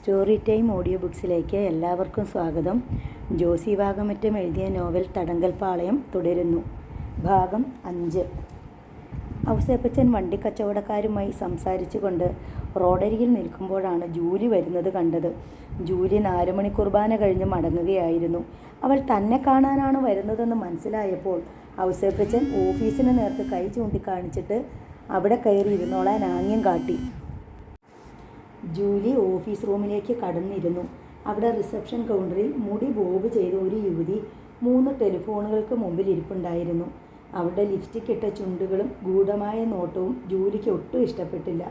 Story time audio ബുക്സിലേക്ക് എല്ലാവർക്കും സ്വാഗതം. ജോസി വാകമറ്റം എഴുതിയ നോവൽ തടങ്കൽപ്പാളയം തുടരുന്നു. ഭാഗം 5. ഔസേപ്പച്ചൻ വണ്ടിക്കച്ചവടക്കാരുമായി സംസാരിച്ചുകൊണ്ട് റോഡരികിൽ നിൽക്കുമ്പോഴാണ് ജൂലി വരുന്നത് കണ്ടത്. ജൂലി 4 മണി കുർബാന കഴിഞ്ഞ് മടങ്ങുകയായിരുന്നു. അവൾ തന്നെ കാണാനാണ് വരുന്നതെന്ന് മനസ്സിലായപ്പോൾ ഔസേപ്പച്ചൻ ഓഫീസിന് നേർക്ക് കൈ ചൂണ്ടിക്കാണിച്ചിട്ട് അവിടെ കയറി ഇരുന്നോളാൻ ആംഗ്യം കാട്ടി. ജൂലി ഓഫീസ് റൂമിലേക്ക് കടന്നിരുന്നു. അവിടെ റിസപ്ഷൻ കൗണ്ടറിൽ മുടി ബോബ് ചെയ്ത ഒരു യുവതി 3 ടെലിഫോണുകൾക്ക് മുമ്പിൽ ഇരിപ്പുണ്ടായിരുന്നു. അവളുടെ ലിപ്സ്റ്റിക് ഇട്ട ചുണ്ടുകളും ഗൂഢമായ നോട്ടവും ജൂലിക്ക് ഒട്ടും ഇഷ്ടപ്പെട്ടില്ല.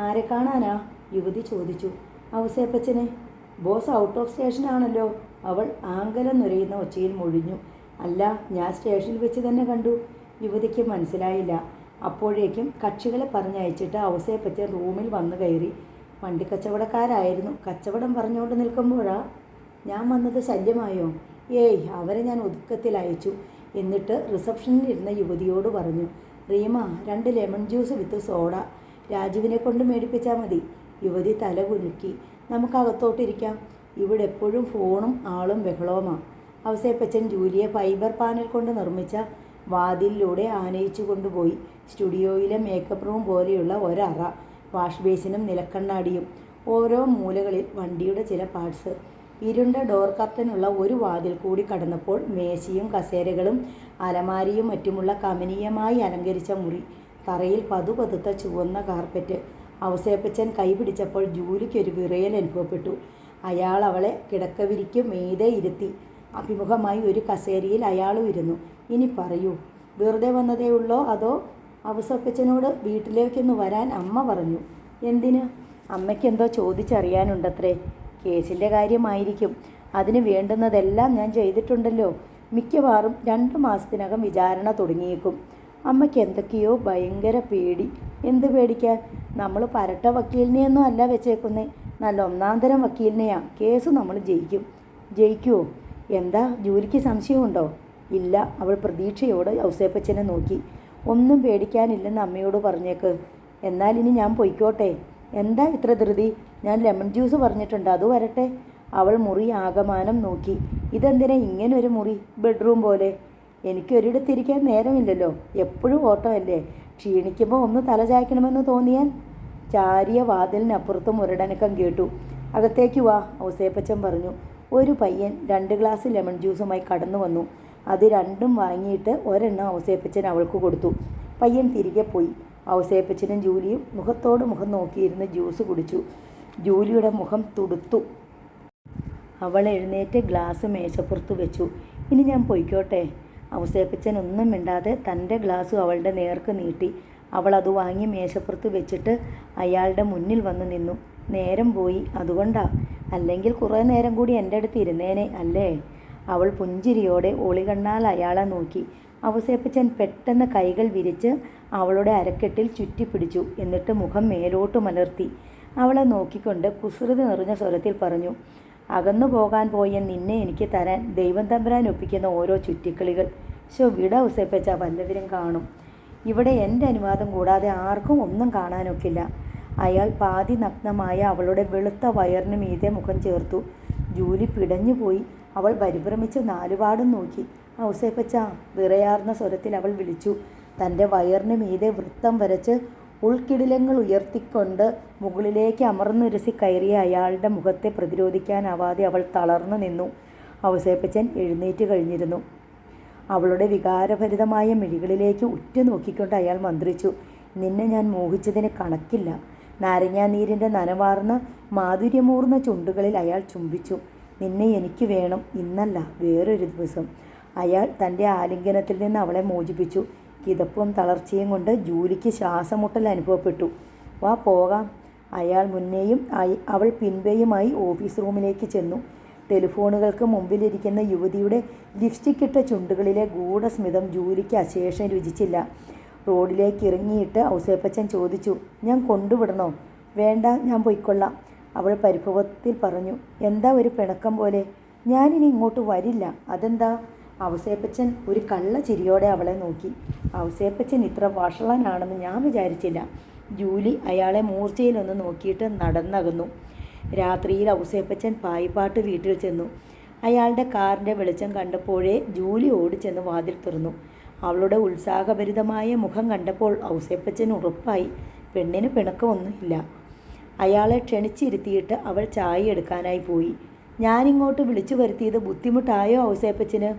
ആരെ കാണാനാ? യുവതി ചോദിച്ചു. ഔസേപ്പച്ചനെ. ബോസ് ഔട്ട് ഓഫ് സ്റ്റേഷനാണല്ലോ. അവൾ ആങ്കലം നുരയുന്ന ഒച്ചയിൽ മൊഴിഞ്ഞു. അല്ല, ഞാൻ സ്റ്റേഷനിൽ വെച്ച് തന്നെ കണ്ടു. യുവതിക്ക് മനസ്സിലായില്ല. അപ്പോഴേക്കും കക്ഷികളെ പറഞ്ഞയച്ചിട്ട് ഔസേപ്പച്ചൻ റൂമിൽ വന്നു കയറി. വണ്ടിക്കച്ചവടക്കാരായിരുന്നു. കച്ചവടം പറഞ്ഞുകൊണ്ട് നിൽക്കുമ്പോഴാ ഞാൻ വന്നത്. ശല്യമായോ? ഏയ്, അവരെ ഞാൻ ഒതുക്കത്തിൽ അയച്ചു. എന്നിട്ട് റിസപ്ഷനിൽ ഇരുന്ന യുവതിയോട് പറഞ്ഞു, Reema 2 lemon juice with soda രാജുവിനെ കൊണ്ട് മേടിപ്പിച്ചാൽ മതി. യുവതി തല കുലുക്കി. നമുക്കകത്തോട്ടിരിക്കാം. ഇവിടെ എപ്പോഴും ഫോണും ആളും ബഹളവുമാണ്. ഔസേപ്പച്ചൻ ജൂലിയെ ഫൈബർ പാനൽ കൊണ്ട് നിർമ്മിച്ച വാതിലിലൂടെ ആനയിച്ചു കൊണ്ടുപോയി. സ്റ്റുഡിയോയിലെ മേക്കപ്പ് റൂം പോലെയുള്ള ഒരറ, വാഷ് ബേസിനും നിലക്കണ്ണാടിയും, ഓരോ മൂലകളിൽ വണ്ടിയുടെ ചില പാർട്സ്. ഇരുണ്ട ഡോർ കർട്ടനുള്ള ഒരു വാതിൽ കൂടി കടന്നപ്പോൾ മേശയും കസേരകളും അലമാരിയും മറ്റുമുള്ള കമനീയമായി അലങ്കരിച്ച മുറി. തറയിൽ പതുപതുത്ത ചുവന്ന കാർപ്പറ്റ്. ഔസേപ്പച്ചൻ കൈ പിടിച്ചപ്പോൾ ജൂലിക്കൊരു വിറയൽ അനുഭവപ്പെട്ടു. അയാൾ അവളെ കിടക്കവിരിക്ക് മീതെ ഇരുത്തി. അഭിമുഖമായി ഒരു കസേരയിൽ അയാളും ഇരുന്നു. ഇനി പറയൂ, വെറുതെ വന്നതേ ഉള്ളോ അതോ? ഔസേപ്പച്ചനോട് വീട്ടിലേക്കൊന്ന് വരാൻ അമ്മ പറഞ്ഞു. എന്തിന്? അമ്മയ്ക്കെന്തോ ചോദിച്ചറിയാനുണ്ടത്രേ. കേസിൻ്റെ കാര്യമായിരിക്കും. അതിന് വേണ്ടുന്നതെല്ലാം ഞാൻ ചെയ്തിട്ടുണ്ടല്ലോ. മിക്കവാറും 2 മാസത്തിനകം വിചാരണ തുടങ്ങിയേക്കും. അമ്മയ്ക്ക് എന്തൊക്കെയോ ഭയങ്കര പേടി. എന്ത് പേടിക്കാൻ? നമ്മൾ പരട്ട വക്കീലിനെയൊന്നും അല്ല വെച്ചേക്കുന്നേ. നല്ല 1-ാം തരം വക്കീലിനെയാ. കേസ് നമ്മൾ ജയിക്കും. ജയിക്കുമോ? എന്താ, ജൂലിക്ക് സംശയമുണ്ടോ? ഇല്ല. അവൾ പ്രതീക്ഷയോട് ഔസേപ്പച്ചനെ നോക്കി. ഒന്നും പേടിക്കാനില്ലെന്ന് അമ്മയോട് പറഞ്ഞേക്ക്. എന്നാൽ ഇനി ഞാൻ പൊയ്ക്കോട്ടെ? എന്താ ഇത്ര ധൃതി? ഞാൻ ലെമൺ ജ്യൂസ് പറഞ്ഞിട്ടുണ്ട്, അത് വരട്ടെ. അവൾ മുറി ആകമാനം നോക്കി. ഇതെന്തിനാ ഇങ്ങനൊരു മുറി? ബെഡ്റൂം പോലെ. എനിക്കൊരിടത്തിരിക്കാൻ നേരമില്ലല്ലോ. എപ്പോഴും ഓട്ടമല്ലേ. ക്ഷീണിക്കുമ്പോൾ ഒന്ന് തല ചായ്ക്കണമെന്ന് തോന്നിയാൽ. ചാരിയ വാതിലിനപ്പുറത്ത് മുരടനക്കം കേട്ടു. അകത്തേക്ക് വാ, ഔസേപ്പച്ചൻ പറഞ്ഞു. ഒരു പയ്യൻ 2 ഗ്ലാസ് ലെമൺ ജ്യൂസുമായി കടന്നു വന്നു. അത് 2ഉം വാങ്ങിയിട്ട് ഒരെണ്ണം ഔസേപ്പച്ചൻ അവൾക്ക് കൊടുത്തു. പയ്യൻ തിരികെ പോയി. ഔസേപ്പച്ചനും ജൂലിയും മുഖത്തോട് മുഖം നോക്കിയിരുന്ന് ജ്യൂസ് കുടിച്ചു. ജൂലിയുടെ മുഖം തുടുത്തു. അവൾ എഴുന്നേറ്റ് ഗ്ലാസ് മേശപ്പുറത്ത് വെച്ചു. ഇനി ഞാൻ പൊയ്ക്കോട്ടെ? ഔസേപ്പച്ചൻ ഒന്നും മിണ്ടാതെ തൻ്റെ ഗ്ലാസ് അവളുടെ നേർക്ക് നീട്ടി. അവൾ അത് വാങ്ങി മേശപ്പുറത്ത് വെച്ചിട്ട് അയാളുടെ മുന്നിൽ വന്ന് നിന്നു. നേരം പോയി, അതുകൊണ്ടാ. അല്ലെങ്കിൽ കുറേ നേരം കൂടി എൻ്റെ അടുത്ത് ഇരുന്നേനെ അല്ലേ? അവൾ പുഞ്ചിരിയോടെ ഒളികണ്ണാൽ അയാളെ നോക്കി. ഔസേപ്പച്ചൻ പെട്ടെന്ന് കൈകൾ വിരിച്ച് അവളുടെ അരക്കെട്ടിൽ ചുറ്റിപ്പിടിച്ചു. എന്നിട്ട് മുഖം മേലോട്ട് മലർത്തി അവളെ നോക്കിക്കൊണ്ട് കുസൃതി നിറഞ്ഞ സ്വരത്തിൽ പറഞ്ഞു, അകന്നു പോകാൻ പോയ നിന്നെ എനിക്ക് തരാൻ ദൈവം തമ്പുരാൻ ഒപ്പിക്കുന്ന ഓരോ ചുറ്റിക്കളികൾ. വിട ഔസേപ്പച്ച, വല്ലവരും കാണും. ഇവിടെ എൻ്റെ അനുവാദം കൂടാതെ ആർക്കും ഒന്നും കാണാനൊക്കില്ല. അയാൾ പാതി നഗ്നമായ അവളുടെ വെളുത്ത വയറിന് മീതെ മുഖം ചേർത്തു. ജൂലി പിടഞ്ഞുപോയി. അവൾ പരിഭ്രമിച്ച് 4 പാടും നോക്കി. ഔസേപ്പച്ച, വിറയാർന്ന സ്വരത്തിൽ അവൾ വിളിച്ചു. തൻ്റെ വയറിന് മീതെ വൃത്തം വരച്ച് ഉൾക്കിടിലങ്ങൾ ഉയർത്തിക്കൊണ്ട് മുകളിലേക്ക് അമർന്നുരസി കയറിയ അയാളുടെ മുഖത്തെ പ്രതിരോധിക്കാനാവാതെ അവൾ തളർന്നു നിന്നു. ഔസേപ്പച്ചൻ എഴുന്നേറ്റ് കഴിഞ്ഞിരുന്നു. അവളുടെ വികാരഭരിതമായ മിഴികളിലേക്ക് ഉറ്റുനോക്കിക്കൊണ്ട് അയാൾ മന്ത്രിച്ചു, നിന്നെ ഞാൻ മോഹിച്ചതിന് കണക്കില്ല. നാരങ്ങാനീരിൻ്റെ നനവാർന്ന മാധുര്യമൂർന്ന ചുണ്ടുകളിൽ അയാൾ ചുംബിച്ചു. നിന്നെ എനിക്ക് വേണം, ഇന്നല്ല വേറൊരു ദിവസം. അയാൾ തൻ്റെ ആലിംഗനത്തിൽ നിന്ന് അവളെ മോചിപ്പിച്ചു. കിതപ്പും തളർച്ചയും കൊണ്ട് ജൂലിക്ക് ശ്വാസമുട്ടൽ അനുഭവപ്പെട്ടു. വാ പോകാം. അയാൾ മുന്നേയും അവൾ പിൻപേയുമായി ഓഫീസ് റൂമിലേക്ക് ചെന്നു. ടെലിഫോണുകൾക്ക് മുമ്പിലിരിക്കുന്ന യുവതിയുടെ ലിപ്സ്റ്റിക് ഇട്ട ചുണ്ടുകളിലെ ഗൂഢസ്മിതം ജൂലിക്ക് അശേഷം രുചിച്ചില്ല. റോഡിലേക്ക് ഇറങ്ങിയിട്ട് ഔസേപ്പച്ചൻ ചോദിച്ചു, ഞാൻ കൊണ്ടുവിടണോ? വേണ്ട, ഞാൻ പൊയ്ക്കൊള്ളാം. അവൾ പരിഭവത്തിൽ പറഞ്ഞു. എന്താ ഒരു പിണക്കം പോലെ? ഞാനിനി ഇങ്ങോട്ട് വരില്ല. അതെന്താ? ഔസേപ്പച്ചൻ ഒരു കള്ള ചിരിയോടെ അവളെ നോക്കി. ഔസേപ്പച്ചൻ ഇത്ര വഷളനാണെന്ന് ഞാൻ വിചാരിച്ചില്ല. ജൂലി അയാളെ മൂർച്ചയിലൊന്ന് നോക്കിയിട്ട് നടന്നകന്നു. രാത്രിയിൽ ഔസേപ്പച്ചൻ പായിപ്പാട്ട് വീട്ടിൽ ചെന്നു. അയാളുടെ കാറിൻ്റെ വെളിച്ചം കണ്ടപ്പോഴേ ജൂലി ഓടിച്ചെന്ന് വാതിൽ തുറന്നു. അവളുടെ ഉത്സാഹഭരിതമായ മുഖം കണ്ടപ്പോൾ ഔസേപ്പച്ചൻ ഉറപ്പായി പെണ്ണിന് പിണക്കമൊന്നുമില്ല. അയാളെ ക്ഷണിച്ചിരുത്തിയിട്ട് അവൾ ചായ എടുക്കാനായി പോയി. ഞാനിങ്ങോട്ട് വിളിച്ചു വരുത്തിയത് ബുദ്ധിമുട്ടായോ ഔസേപ്പച്ചന്?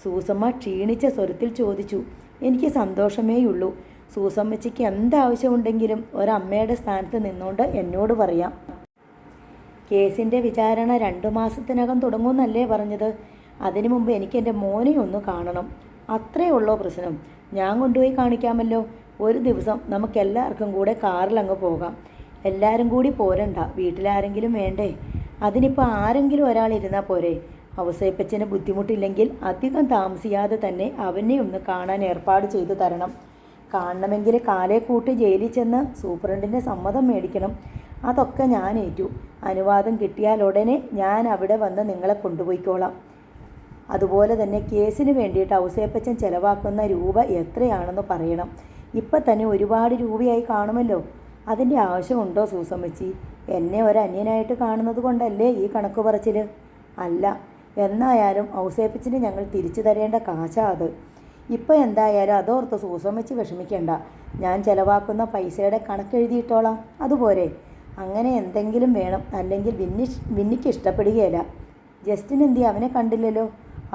സൂസമ്മ ക്ഷീണിച്ച സ്വരത്തിൽ ചോദിച്ചു. എനിക്ക് സന്തോഷമേയുള്ളൂ. സൂസമ്മച്ചിക്ക് എന്താവശ്യമുണ്ടെങ്കിലും ഒരമ്മയുടെ സ്ഥാനത്ത് നിന്നുകൊണ്ട് എന്നോട് പറയാം. കേസിൻ്റെ വിചാരണ 2 മാസത്തിനകം തുടങ്ങുമെന്നല്ലേ പറഞ്ഞത്? അതിനു മുമ്പ് എനിക്ക് എൻ്റെ മോനെ ഒന്ന് കാണണം. അത്രേ ഉള്ളോ പ്രശ്നം? ഞാൻ കൊണ്ടുപോയി കാണിക്കാമല്ലോ. ഒരു ദിവസം നമുക്കെല്ലാവർക്കും കൂടെ കാറിലങ്ങ് പോകാം. എല്ലാവരും കൂടി പോരണ്ട, വീട്ടിലാരെങ്കിലും വേണ്ടേ? അതിനിപ്പോൾ ആരെങ്കിലും ഒരാളിരുന്നാൽ പോരെ? ഔസേപ്പച്ചന് ബുദ്ധിമുട്ടില്ലെങ്കിൽ അധികം താമസിയാതെ തന്നെ അവനെ ഒന്ന് കാണാൻ ഏർപ്പാട് ചെയ്തു തരണം. കാണണമെങ്കിൽ കാലേ കൂട്ടി ജയിലിൽ ചെന്ന് സൂപ്രണ്ടിൻ്റെ സമ്മതം മേടിക്കണം. അതൊക്കെ ഞാൻ ഏറ്റു. അനുവാദം കിട്ടിയാൽ ഉടനെ ഞാൻ അവിടെ വന്ന് നിങ്ങളെ കൊണ്ടുപോയിക്കോളാം. അതുപോലെ തന്നെ കേസിന് വേണ്ടിയിട്ട് ഔസേപ്പച്ചൻ ചിലവാക്കുന്ന രൂപ എത്രയാണെന്ന് പറയണം. ഇപ്പം തന്നെ ഒരുപാട് രൂപയായി കാണുമല്ലോ. അതിൻ്റെ ആവശ്യമുണ്ടോ സൂസമ്മച്ചി? എന്നെ ഒരന്യനായിട്ട് കാണുന്നത് കൊണ്ടല്ലേ ഈ കണക്ക് പറച്ചിൽ? അല്ല, എന്നായാലും ഔസേപ്പച്ചന് ഞങ്ങൾ തിരിച്ചു തരേണ്ട കാശാ അത്. ഇപ്പം എന്തായാലും അതോർത്ത് സൂസമ്മച്ചി വിഷമിക്കേണ്ട. ഞാൻ ചിലവാക്കുന്ന പൈസയുടെ കണക്കെഴുതിയിട്ടോളാം. അതുപോലെ അങ്ങനെ എന്തെങ്കിലും വേണം, അല്ലെങ്കിൽ വിന്നിക്ക് ഇഷ്ടപ്പെടുകയില്ല. ജസ്റ്റിൻ എന്തി? അവനെ കണ്ടില്ലല്ലോ.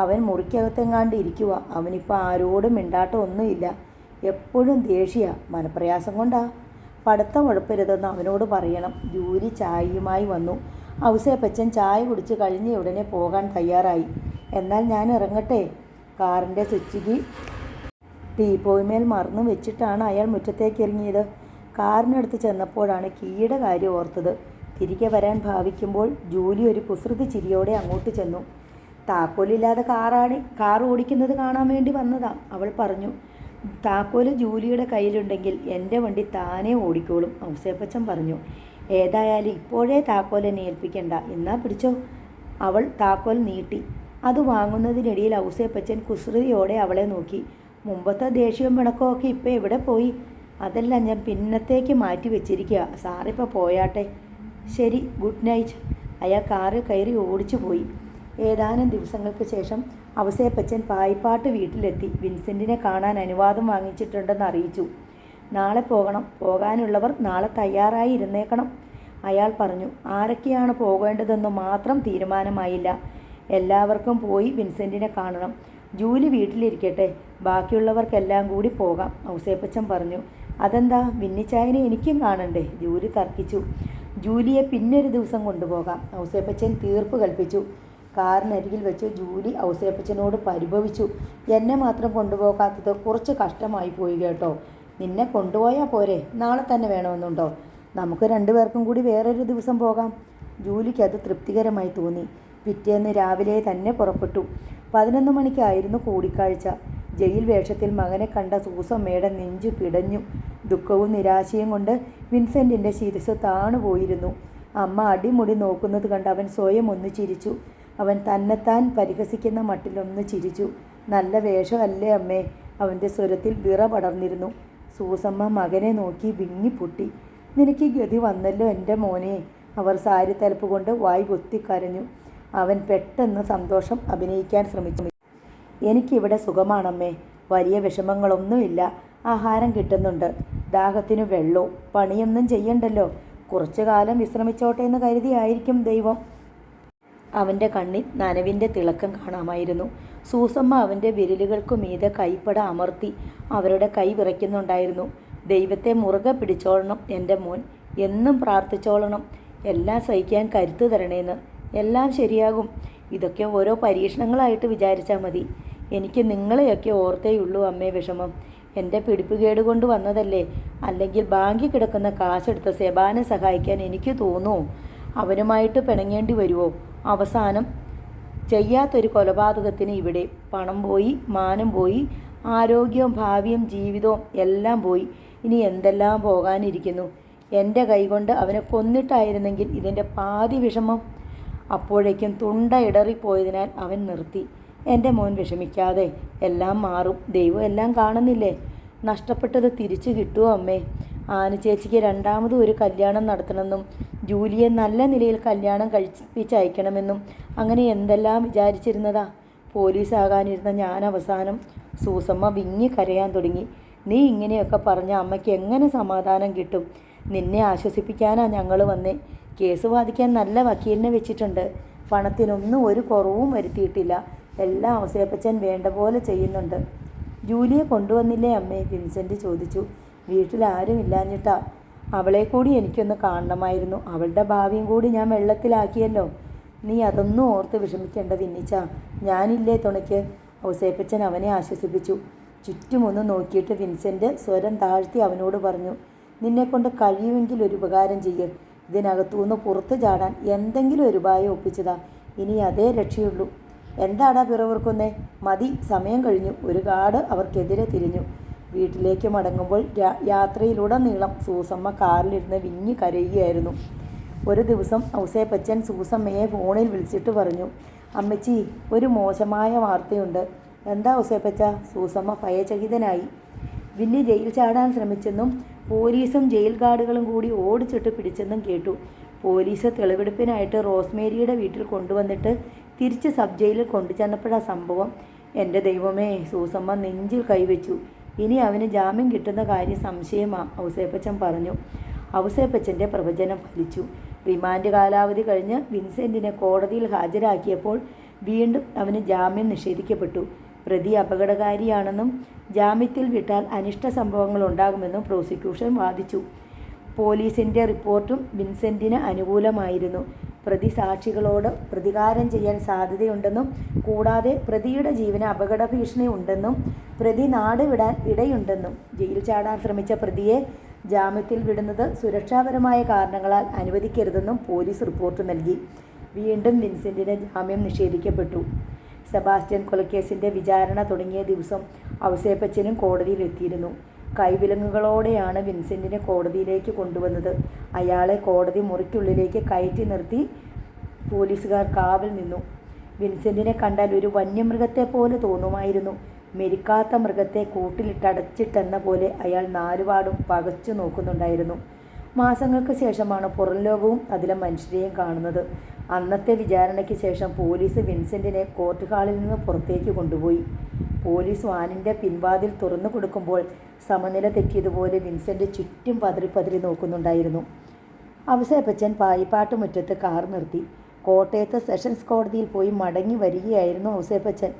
അവൻ മുറിക്കകത്തെങ്ങാണ്ട് ഇരിക്കുക. അവനിപ്പോൾ ആരോടും മിണ്ടാട്ടമൊന്നുമില്ല. എപ്പോഴും ദേഷ്യ. മനപ്രയാസം കൊണ്ടാ. പഠിത്തം ഉഴപ്പരുതെന്ന് അവനോട് പറയണം. ജൂലി ചായയുമായി വന്നു. ഔസേപ്പച്ചൻ ചായ കുടിച്ച് കഴിഞ്ഞ ഉടനെ പോകാൻ തയ്യാറായി. എന്നാൽ ഞാൻ ഇറങ്ങട്ടെ. കാറിൻ്റെ സ്വിച്ച് കീ ടീപ്പോയ്മേൽ മറന്നു വെച്ചിട്ടാണ് അയാൾ മുറ്റത്തേക്ക് ഇറങ്ങിയത്. കാറിനടുത്ത് ചെന്നപ്പോഴാണ് കീയുടെ കാര്യം ഓർത്തത്. തിരികെ വരാൻ ഭാവിക്കുമ്പോൾ ജൂലി ഒരു കുസൃതി ചിരിയോടെ അങ്ങോട്ട് ചെന്നു. താക്കോലില്ലാതെ കാർ ഓടിക്കുന്നത് കാണാൻ വേണ്ടി വന്നതാ, അവൾ പറഞ്ഞു. താക്കോല് ജൂലിയുടെ കയ്യിലുണ്ടെങ്കിൽ എൻ്റെ വണ്ടി താനേ ഓടിക്കോളും, ഔസേപ്പച്ചൻ പറഞ്ഞു. ഏതായാലും ഇപ്പോഴേ താക്കോൽ എന്നെ ഏൽപ്പിക്കണ്ട, എന്നാ പിടിച്ചോ. അവൾ താക്കോൽ നീട്ടി. അത് വാങ്ങുന്നതിനിടയിൽ ഔസേപ്പച്ചൻ കുസൃതിയോടെ അവളെ നോക്കി. മുമ്പത്തെ ദേഷ്യവും പിണക്കമൊക്കെ ഇപ്പം എവിടെ പോയി? അതെല്ലാം ഞാൻ പിന്നത്തേക്ക് മാറ്റി വെച്ചിരിക്കുക. സാറിപ്പോൾ പോയാട്ടെ. ശരി, ഗുഡ് നൈറ്റ്. അയാൾ കാറിൽ കയറി ഓടിച്ചു പോയി. ഏതാനും ദിവസങ്ങൾക്ക് ശേഷം ഔസേപ്പച്ചൻ പായിപ്പാട്ട് വീട്ടിലെത്തി. വിൻസെൻറ്റിനെ കാണാൻ അനുവാദം വാങ്ങിച്ചിട്ടുണ്ടെന്ന് അറിയിച്ചു. നാളെ പോകണം. പോകാനുള്ളവർ നാളെ തയ്യാറായി ഇരുന്നേക്കണം, അയാൾ പറഞ്ഞു. ആരൊക്കെയാണ് പോകേണ്ടതെന്ന് മാത്രം തീരുമാനമായില്ല. എല്ലാവർക്കും പോയി വിൻസെൻറ്റിനെ കാണണം. ജൂലി വീട്ടിലിരിക്കട്ടെ, ബാക്കിയുള്ളവർക്കെല്ലാം കൂടി പോകാം, ഔസേപ്പച്ചൻ പറഞ്ഞു. അതെന്താ, വിന്നിച്ചായനെ എനിക്കും കാണണ്ടേ? ജൂലി തർക്കിച്ചു. ജൂലിയെ പിന്നൊരു ദിവസം കൊണ്ടുപോകാം, ഔസേപ്പച്ചൻ തീർപ്പ് കൽപ്പിച്ചു. കാറിനരികിൽ വെച്ച് ജൂലി ഔസേപ്പച്ചനോട് പരിഭവിച്ചു. എന്നെ മാത്രം കൊണ്ടുപോകാത്തത് കുറച്ച് കഷ്ടമായി പോയി കേട്ടോ. നിന്നെ കൊണ്ടുപോയാൽ പോരെ? നാളെ തന്നെ വേണമെന്നുണ്ടോ? നമുക്ക് 2 പേർക്കും കൂടി വേറൊരു ദിവസം പോകാം. ജൂലിക്ക് അത് തൃപ്തികരമായി തോന്നി. പിറ്റേന്ന് രാവിലെ തന്നെ പുറപ്പെട്ടു. 11 മണിക്കായിരുന്നു കൂടിക്കാഴ്ച. ജയിൽ വേഷത്തിൽ മകനെ കണ്ട സൂസമ്മയുടെ നെഞ്ചു പിടഞ്ഞു. ദുഃഖവും നിരാശയും കൊണ്ട് വിൻസെൻറ്റിൻ്റെ ശിരസ് താണുപോയിരുന്നു. അമ്മ അടിമുടി നോക്കുന്നത് കണ്ട് അവൻ സ്വയം ഒന്ന് ചിരിച്ചു. അവൻ തന്നെത്താൻ പരിഹസിക്കുന്ന മട്ടിലൊന്ന് ചിരിച്ചു. നല്ല വേഷമല്ലേ അമ്മേ? അവൻ്റെ സ്വരത്തിൽ വിറ പടർന്നിരുന്നു. സൂസമ്മ മകനെ നോക്കി വിങ്ങിപ്പൊട്ടി. നിനക്ക് ഗതി വന്നല്ലോ എൻ്റെ മോനെ. അവർ സാരി തലപ്പ് കൊണ്ട് വായി പൊത്തിക്കരഞ്ഞു. അവൻ പെട്ടെന്ന് സന്തോഷം അഭിനയിക്കാൻ ശ്രമിച്ചു. എനിക്കിവിടെ സുഖമാണമ്മേ, വലിയ വിഷമങ്ങളൊന്നുമില്ല. ആഹാരം കിട്ടുന്നുണ്ട്, ദാഹത്തിന് വെള്ളവും, പണിയൊന്നും ചെയ്യണ്ടല്ലോ. കുറച്ചു കാലം വിശ്രമിച്ചോട്ടെ എന്ന് കരുതിയായിരിക്കും ദൈവം. അവൻ്റെ കണ്ണിൽ നനവിൻ്റെ തിളക്കം കാണാമായിരുന്നു. സൂസമ്മ അവൻ്റെ വിരലുകൾക്കു മീതെ കൈപ്പട അമർത്തി. അവരുടെ കൈ വിറയ്ക്കുന്നുണ്ടായിരുന്നു. ദൈവത്തെ മുറുകെ പിടിച്ചോളണം എൻ്റെ മോൻ, എന്നും പ്രാർത്ഥിച്ചോളണം. എല്ലാം സഹിക്കാൻ കരുത്ത് തരണേന്ന്. എല്ലാം ശരിയാകും. ഇതൊക്കെ ഓരോ പരീക്ഷണങ്ങളായിട്ട് വിചാരിച്ചാൽ മതി. എനിക്ക് നിങ്ങളെയൊക്കെ ഓർത്തേയുള്ളൂ അമ്മേ വിഷമം. എൻ്റെ പിടിപ്പുകേട് കൊണ്ട് വന്നതല്ലേ. അല്ലെങ്കിൽ ബാങ്കിൽ കിടക്കുന്ന കാശെടുത്ത് സെബാനെ സഹായിക്കാൻ എനിക്ക് തോന്നുമോ? അവനുമായിട്ട് പിണങ്ങേണ്ടി വരുമോ? അവസാനം ചെയ്യാത്തൊരു കൊലപാതകത്തിന് ഇവിടെ പണം പോയി, മാനം പോയി, ആരോഗ്യവും ഭാവിയും ജീവിതവും എല്ലാം പോയി. ഇനി എന്തെല്ലാം പോകാനിരിക്കുന്നു. എൻ്റെ കൈകൊണ്ട് അവനെ കൊന്നിട്ടായിരുന്നെങ്കിൽ ഇതിൻ്റെ പാതി വിഷമം. അപ്പോഴേക്കും തുണ്ട ഇടറിപ്പോയതിനാൽ അവൻ നിർത്തി. എൻ്റെ മോൻ വിഷമിക്കാതെ, എല്ലാം മാറും. ദൈവം എല്ലാം കാണുന്നില്ലേ? നഷ്ടപ്പെട്ടത് തിരിച്ചു കിട്ടുമോ അമ്മേ? ആന ചേച്ചിക്ക് രണ്ടാമതും ഒരു കല്യാണം നടത്തണമെന്നും ജൂലിയെ നല്ല നിലയിൽ കല്യാണം കഴിപ്പിച്ചയക്കണമെന്നും അങ്ങനെ എന്തെല്ലാം വിചാരിച്ചിരുന്നതാ. പോലീസാകാനിരുന്ന ഞാൻ അവസാനം. സൂസമ്മ വിങ്ങി കരയാൻ തുടങ്ങി. നീ ഇങ്ങനെയൊക്കെ പറഞ്ഞ അമ്മയ്ക്ക് എങ്ങനെ സമാധാനം കിട്ടും? നിന്നെ ആശ്വസിപ്പിക്കാനാ ഞങ്ങൾ വന്നേ. കേസ് വാദിക്കാൻ നല്ല വക്കീലിനെ വെച്ചിട്ടുണ്ട്. പണത്തിനൊന്നും ഒരു കുറവും വരുത്തിയിട്ടില്ല. എല്ലാം ഔസേപ്പച്ചൻ വേണ്ട പോലെ ചെയ്യുന്നുണ്ട്. ജൂലിയെ കൊണ്ടുവന്നില്ലേ അമ്മേ? വിൻസെൻ്റ് ചോദിച്ചു. വീട്ടിൽ ആരും ഇല്ലാഞ്ഞിട്ടാ. അവളെ കൂടി എനിക്കൊന്ന് കാണണമായിരുന്നു. അവളുടെ ഭാവിയും കൂടി ഞാൻ വെള്ളത്തിലാക്കിയല്ലോ. നീ അതൊന്നും ഓർത്ത് വിഷമിക്കേണ്ട വിന്നിച്ച. ഞാനില്ലേ തുണയ്ക്ക്? ഔസേപ്പച്ചൻ അവനെ ആശ്വസിപ്പിച്ചു. ചുറ്റുമൊന്ന് നോക്കിയിട്ട് വിൻസെൻ്റ് സ്വരം താഴ്ത്തി അവനോട് പറഞ്ഞു, നിന്നെക്കൊണ്ട് കഴിയുമെങ്കിൽ ഒരു ഉപകാരം ചെയ്യ്. ഇതിനകത്തുനിന്ന് പുറത്തു ചാടാൻ എന്തെങ്കിലും ഒരു ഉപായം ഒപ്പിച്ചതാ. ഇനി അതേ രക്ഷയുള്ളൂ. എന്താടാ പിറവിറുക്കുന്നേ? മതി, സമയം കഴിഞ്ഞു. ഒരു ഗാർഡ് അവർക്കെതിരെ തിരിഞ്ഞു. വീട്ടിലേക്ക് മടങ്ങുമ്പോൾ യാത്രയിലുടനീളം സൂസമ്മ കാറിലിരുന്ന് വിങ്ങി കരയുകയായിരുന്നു. ഒരു ദിവസം ഔസേപ്പച്ചൻ സൂസമ്മയെ ഫോണിൽ വിളിച്ചിട്ട് പറഞ്ഞു, അമ്മച്ചി, ഒരു മോശമായ വാർത്തയുണ്ട്. എന്താ ഔസേപ്പച്ച? സൂസമ്മ ഭയചകിതനായി. വിന്നി ജയിൽ ചാടാൻ ശ്രമിച്ചെന്നും പോലീസും ജയിൽ ഗാർഡുകളും കൂടി ഓടിച്ചിട്ട് പിടിച്ചെന്നും കേട്ടു. പോലീസ് തെളിവെടുപ്പിനായിട്ട് റോസ്മേരിയുടെ വീട്ടിൽ കൊണ്ടുവന്നിട്ട് തിരിച്ച് സബ് ജയിലിൽ കൊണ്ടുചെന്നപ്പോഴാണ് സംഭവം. എൻ്റെ ദൈവമേ! സൂസമ്മ നെഞ്ചിൽ കൈവച്ചു. ഇനി അവന് ജാമ്യം കിട്ടുന്ന കാര്യം സംശയമാ, ഔസേപ്പച്ചൻ പറഞ്ഞു. ഔസേപ്പച്ചൻ്റെ പ്രവചനം ഫലിച്ചു. റിമാൻഡ് കാലാവധി കഴിഞ്ഞ് വിൻസെൻറ്റിനെ കോടതിയിൽ ഹാജരാക്കിയപ്പോൾ വീണ്ടും അവന് ജാമ്യം നിഷേധിക്കപ്പെട്ടു. പ്രതി അപകടകാരിയാണെന്നും ജാമ്യത്തിൽ വിട്ടാൽ അനിഷ്ട സംഭവങ്ങൾ ഉണ്ടാകുമെന്നും പ്രോസിക്യൂഷൻ വാദിച്ചു. പോലീസിൻ്റെ റിപ്പോർട്ടും വിൻസെൻറ്റിന് അനുകൂലമായിരുന്നു. പ്രതി സാക്ഷികളോട് പ്രതികാരം ചെയ്യാൻ സാധ്യതയുണ്ടെന്നും കൂടാതെ പ്രതിയുടെ ജീവന് അപകട ഭീഷണി ഉണ്ടെന്നും പ്രതി നാട് വിടാൻ ഇടയുണ്ടെന്നും ജയിൽ ചാടാൻ ശ്രമിച്ച പ്രതിയെ ജാമ്യത്തിൽ വിടുന്നത് സുരക്ഷാപരമായ കാരണങ്ങളാൽ അനുവദിക്കരുതെന്നും പോലീസ് റിപ്പോർട്ട് നൽകി. വീണ്ടും വിൻസെൻറ്റിന് ജാമ്യം നിഷേധിക്കപ്പെട്ടു. സെബാസ്റ്റ്യൻ കൊലക്കേസിൻ്റെ വിചാരണ തുടങ്ങിയ ദിവസം ഔസേപ്പച്ചനും കോടതിയിലെത്തിയിരുന്നു. കൈവിലങ്ങുകളോടെയാണ് വിൻസെൻറ്റിനെ കോടതിയിലേക്ക് കൊണ്ടുവന്നത്. അയാളെ കോടതി മുറിക്കുള്ളിലേക്ക് കയറ്റി നിർത്തി പോലീസുകാർ കാവൽ നിന്നു. വിൻസെൻറ്റിനെ കണ്ടാൽ ഒരു വന്യമൃഗത്തെ പോലെ തോന്നുമായിരുന്നു. മെരിക്കാത്ത മൃഗത്തെ കൂട്ടിലിട്ടടച്ചിട്ടെന്ന പോലെ അയാൾ നാലുപാടും പകച്ചു നോക്കുന്നുണ്ടായിരുന്നു. മാസങ്ങൾക്ക് ശേഷമാണ് പുറം ലോകവും അതിലെ മനുഷ്യരെയും കാണുന്നത്. അന്നത്തെ വിചാരണയ്ക്ക് ശേഷം പോലീസ് വിൻസെൻറ്റിനെ കോർട്ട് ഹാളിൽ നിന്ന് പുറത്തേക്ക് കൊണ്ടുപോയി. പോലീസ് വാനിൻ്റെ പിൻവാതിൽ തുറന്നു കൊടുക്കുമ്പോൾ സമനില തെറ്റിയതുപോലെ വിൻസെൻ്റ് ചുറ്റും പതറി നോക്കുന്നുണ്ടായിരുന്നു. ഔസേപ്പച്ചൻ പായിപ്പാട്ട് മുറ്റത്ത് കാർ നിർത്തി. കോട്ടയത്ത് സെഷൻസ് കോടതിയിൽ പോയി മടങ്ങി വരികയായിരുന്നു ഔസേപ്പച്ചൻ.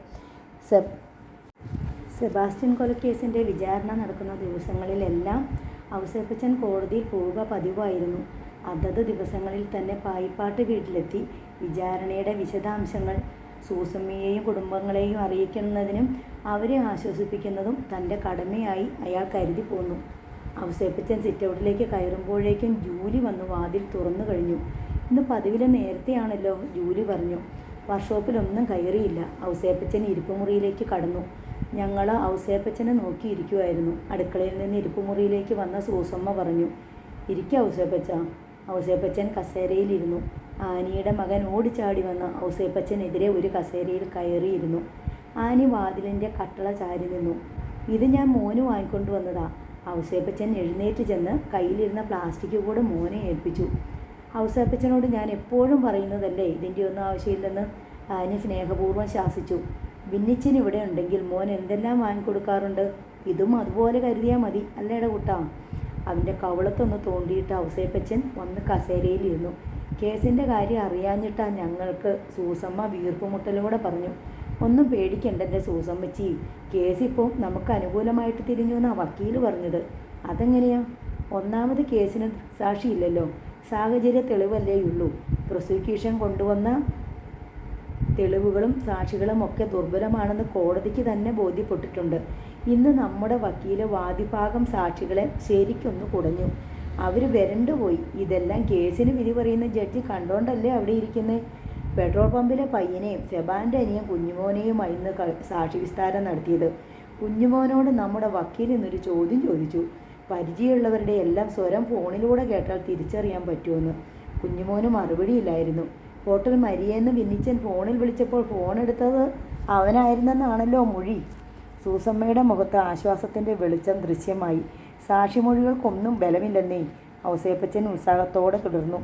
സെബാസ്റ്റ്യൻ കൊലക്കേസിൻ്റെ വിചാരണ നടക്കുന്ന ദിവസങ്ങളിലെല്ലാം ഔസേപ്പച്ചൻ കോടതിയിൽ പോവുക പതിവായിരുന്നു. അതത് ദിവസങ്ങളിൽ തന്നെ പായിപ്പാട്ട് വീട്ടിലെത്തി വിചാരണയുടെ വിശദാംശങ്ങൾ സൂസമ്മയെയും കുടുംബങ്ങളെയും അറിയിക്കുന്നതിനും അവരെ ആശ്വസിപ്പിക്കുന്നതും തൻ്റെ കടമയായി അയാൾ കരുതി പോന്നു. ഔസേപ്പച്ചൻ സിറ്റൗട്ടിലേക്ക് കയറുമ്പോഴേക്കും ജൂലി വന്നു വാതിൽ തുറന്നു കഴിഞ്ഞു. ഇന്ന് പതിവിലെ നേരത്തെയാണല്ലോ, ജൂലി പറഞ്ഞു. വർക്ക്ഷോപ്പിലൊന്നും കയറിയില്ല. ഔസേപ്പച്ചൻ ഇരിപ്പുമുറിയിലേക്ക് കടന്നു. ഞങ്ങൾ ഔസേപ്പച്ചനെ നോക്കിയിരിക്കുമായിരുന്നു. അടുക്കളയിൽ നിന്ന് ഇരിപ്പുമുറിയിലേക്ക് വന്ന സൂസമ്മ പറഞ്ഞു, ഇരിക്കുക ഔസേപ്പച്ച. ഔസേപ്പച്ചൻ കസേരയിലിരുന്നു. ആനിയുടെ മകൻ ഓടിച്ചാടി വന്ന് ഔസേപ്പച്ചനെതിരെ ഒരു കസേരയിൽ കയറിയിരുന്നു. ആനി വാതിലിൻ്റെ കട്ടള ചാരി നിന്നു. ഇത് ഞാൻ മോന് വാങ്ങിക്കൊണ്ടു വന്നതാ. ഔസേപ്പച്ചൻ എഴുന്നേറ്റ് ചെന്ന് കയ്യിലിരുന്ന പ്ലാസ്റ്റിക് കൂടെ മോനെ ഏൽപ്പിച്ചു. ഔസേപ്പച്ചനോട് ഞാൻ എപ്പോഴും പറയുന്നതല്ലേ ഇതിൻ്റെ ഒന്നും ആവശ്യമില്ലെന്ന് ആനി സ്നേഹപൂർവ്വം ശാസിച്ചു. വിന്നിച്ചൻ ഇവിടെ ഉണ്ടെങ്കിൽ മോൻ എന്തെല്ലാം വാങ്ങിക്കൊടുക്കാറുണ്ട്. ഇതും അതുപോലെ കരുതിയാൽ മതി അല്ലേടാ കുട്ടാ. അവൻ്റെ കവളത്തൊന്ന് തോണ്ടിയിട്ട് ഔസേപ്പച്ചൻ വന്ന് കസേരയിലിരുന്നു. കേസിൻ്റെ കാര്യം അറിയാഞ്ഞിട്ടാ ഞങ്ങൾക്ക്, സൂസമ്മ വീർപ്പുമുട്ടലോടെ പറഞ്ഞു. ഒന്നും പേടിക്കണ്ട എൻ്റെ സൂസമ്മച്ചി, കേസിപ്പോൾ നമുക്ക് അനുകൂലമായിട്ട് തിരിഞ്ഞു എന്നാണ് വക്കീൽ പറഞ്ഞത്. അതെങ്ങനെയാ? ഒന്നാമത് കേസിന് സാക്ഷിയില്ലല്ലോ, സാഹചര്യ തെളിവല്ലേയുള്ളൂ. പ്രോസിക്യൂഷൻ കൊണ്ടുവന്ന തെളിവുകളും സാക്ഷികളും ഒക്കെ ദുർബലമാണെന്ന് കോടതിക്ക് തന്നെ ബോധ്യപ്പെട്ടിട്ടുണ്ട്. ഇന്ന് നമ്മുടെ വക്കീല് വാദിഭാഗം സാക്ഷികളെ ശരിക്കൊന്നു കുടഞ്ഞു. അവർ വരണ്ടുപോയി. ഇതെല്ലാം കേസിന് വിധി പറയുന്ന ജഡ്ജി കണ്ടോണ്ടല്ലേ അവിടെ ഇരിക്കുന്നത്. പെട്രോൾ പമ്പിലെ പയ്യനെയും സെബാൻ്റെ അനിയൻ കുഞ്ഞുമോനെയുമായി ഇന്ന് സാക്ഷി വിസ്താരം നടത്തിയത്. കുഞ്ഞുമോനോട് നമ്മുടെ വക്കീൽ ഇന്നൊരു ചോദ്യം ചോദിച്ചു. പരിചയമുള്ളവരുടെ എല്ലാം സ്വരം ഫോണിലൂടെ കേട്ടാൽ തിരിച്ചറിയാൻ പറ്റുമെന്ന്. കുഞ്ഞുമോന് മറുപടിയില്ലായിരുന്നു. ഹോട്ടൽ മരിയെന്ന് വിന്നിച്ചൻ ഫോണിൽ വിളിച്ചപ്പോൾ ഫോൺ എടുത്തത് അവനായിരുന്നെന്നാണല്ലോ മൊഴി. സൂസമ്മയുടെ മുഖത്ത് ആശ്വാസത്തിൻ്റെ വെളിച്ചം ദൃശ്യമായി. സാക്ഷിമൊഴികൾക്കൊന്നും ബലമില്ലെന്നേ, ഔസേപ്പച്ചൻ ഉത്സാഹത്തോടെ തുടർന്നു.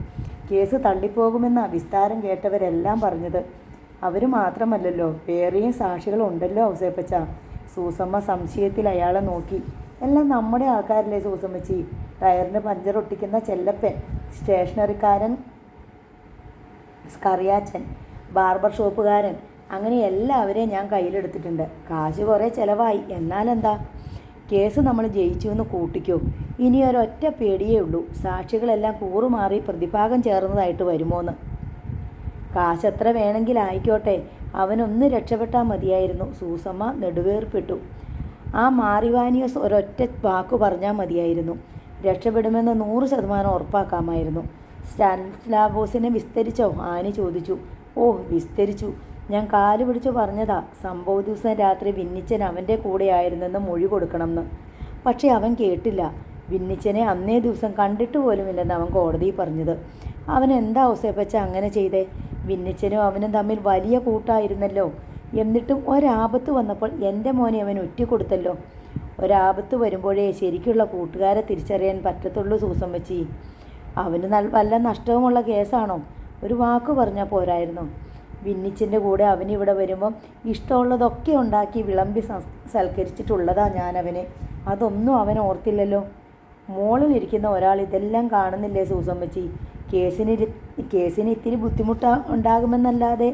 കേസ് തള്ളിപ്പോകുമെന്ന വിസ്താരം കേട്ടവരെല്ലാം പറഞ്ഞത്. അവർ മാത്രമല്ലല്ലോ, വേറെയും സാക്ഷികളുണ്ടല്ലോ ഔസേപ്പച്ച. സൂസമ്മ സംശയത്തിൽ അയാളെ നോക്കി. എല്ലാം നമ്മുടെ ആൾക്കാരല്ലേ സൂസമ്മച്ചി? ടയറിന് പഞ്ചറൊട്ടിക്കുന്ന ചെല്ലപ്പൻ, സ്റ്റേഷനറിക്കാരൻ സ്കറിയാച്ചൻ, ബാർബർ ഷോപ്പുകാരൻ, അങ്ങനെ എല്ലാവരെയും ഞാൻ കയ്യിലെടുത്തിട്ടുണ്ട്. കാശ് കുറേ ചിലവായി. എന്നാലെന്താ? കേസ് നമ്മൾ ജയിച്ചു എന്ന് കൂട്ടിക്കോ. ഇനി ഒരൊറ്റ പേടിയേ ഉള്ളൂ, സാക്ഷികളെല്ലാം കൂറുമാറി പ്രതിഭാഗം ചേർന്നതായിട്ട് വരുമോന്ന്. കാശെത്ര വേണമെങ്കിലായിക്കോട്ടെ, അവനൊന്ന് രക്ഷപ്പെട്ടാൽ മതിയായിരുന്നു. സൂസമ്മ നെടുവേർപ്പെട്ടു. ആ മാറിവാനിയസ് ഒരൊറ്റ വാക്കു പറഞ്ഞാൽ മതിയായിരുന്നു. രക്ഷപ്പെടുമെന്ന് 100% ഉറപ്പാക്കാമായിരുന്നു. സ്റ്റാനിസ്ലാവോസിനെ വിസ്തരിച്ചോ? ആനി ചോദിച്ചു. ഓ, വിസ്തരിച്ചു. ഞാൻ കാല് പിടിച്ചു പറഞ്ഞതാ, സംഭവ ദിവസം രാത്രി വിന്നിച്ചൻ അവൻ്റെ കൂടെയായിരുന്നെന്ന് മൊഴി കൊടുക്കണമെന്ന്. പക്ഷേ അവൻ കേട്ടില്ല. വിന്നിച്ചനെ അന്നേ ദിവസം കണ്ടിട്ട് പോലുമില്ലെന്ന് അവൻ കോടതിയിൽ പറഞ്ഞത്. അവൻ എന്താ ഔസേപ്പച്ച അങ്ങനെ ചെയ്തേ? വിന്നിച്ചനും അവനും തമ്മിൽ വലിയ കൂട്ടായിരുന്നല്ലോ. എന്നിട്ടും ഒരാപത്ത് വന്നപ്പോൾ എൻ്റെ മോനെ അവൻ ഒറ്റിക്കൊടുത്തല്ലോ. ഒരാപത്ത് വരുമ്പോഴേ ശരിക്കുള്ള കൂട്ടുകാരെ തിരിച്ചറിയാൻ പറ്റത്തുള്ളൂ സൂസമ്മച്ചി. അവന് വല്ല നഷ്ടവുമുള്ള കേസാണോ? ഒരു വാക്ക് പറഞ്ഞാൽ പോരായിരുന്നോ? വിന്നിച്ചൻ്റെ കൂടെ അവനിവിടെ വരുമ്പം ഇഷ്ടമുള്ളതൊക്കെ ഉണ്ടാക്കി വിളമ്പി സൽക്കരിച്ചിട്ടുള്ളതാ ഞാൻ അവനെ. അതൊന്നും അവൻ ഓർത്തില്ലല്ലോ. മോളിലിരിക്കുന്ന ഒരാൾ ഇതെല്ലാം കാണുന്നില്ലേ സൂസമ്മച്ചി? കേസിന് ഇത്തിരി ബുദ്ധിമുട്ട് ഉണ്ടാകുമെന്നല്ലാതെ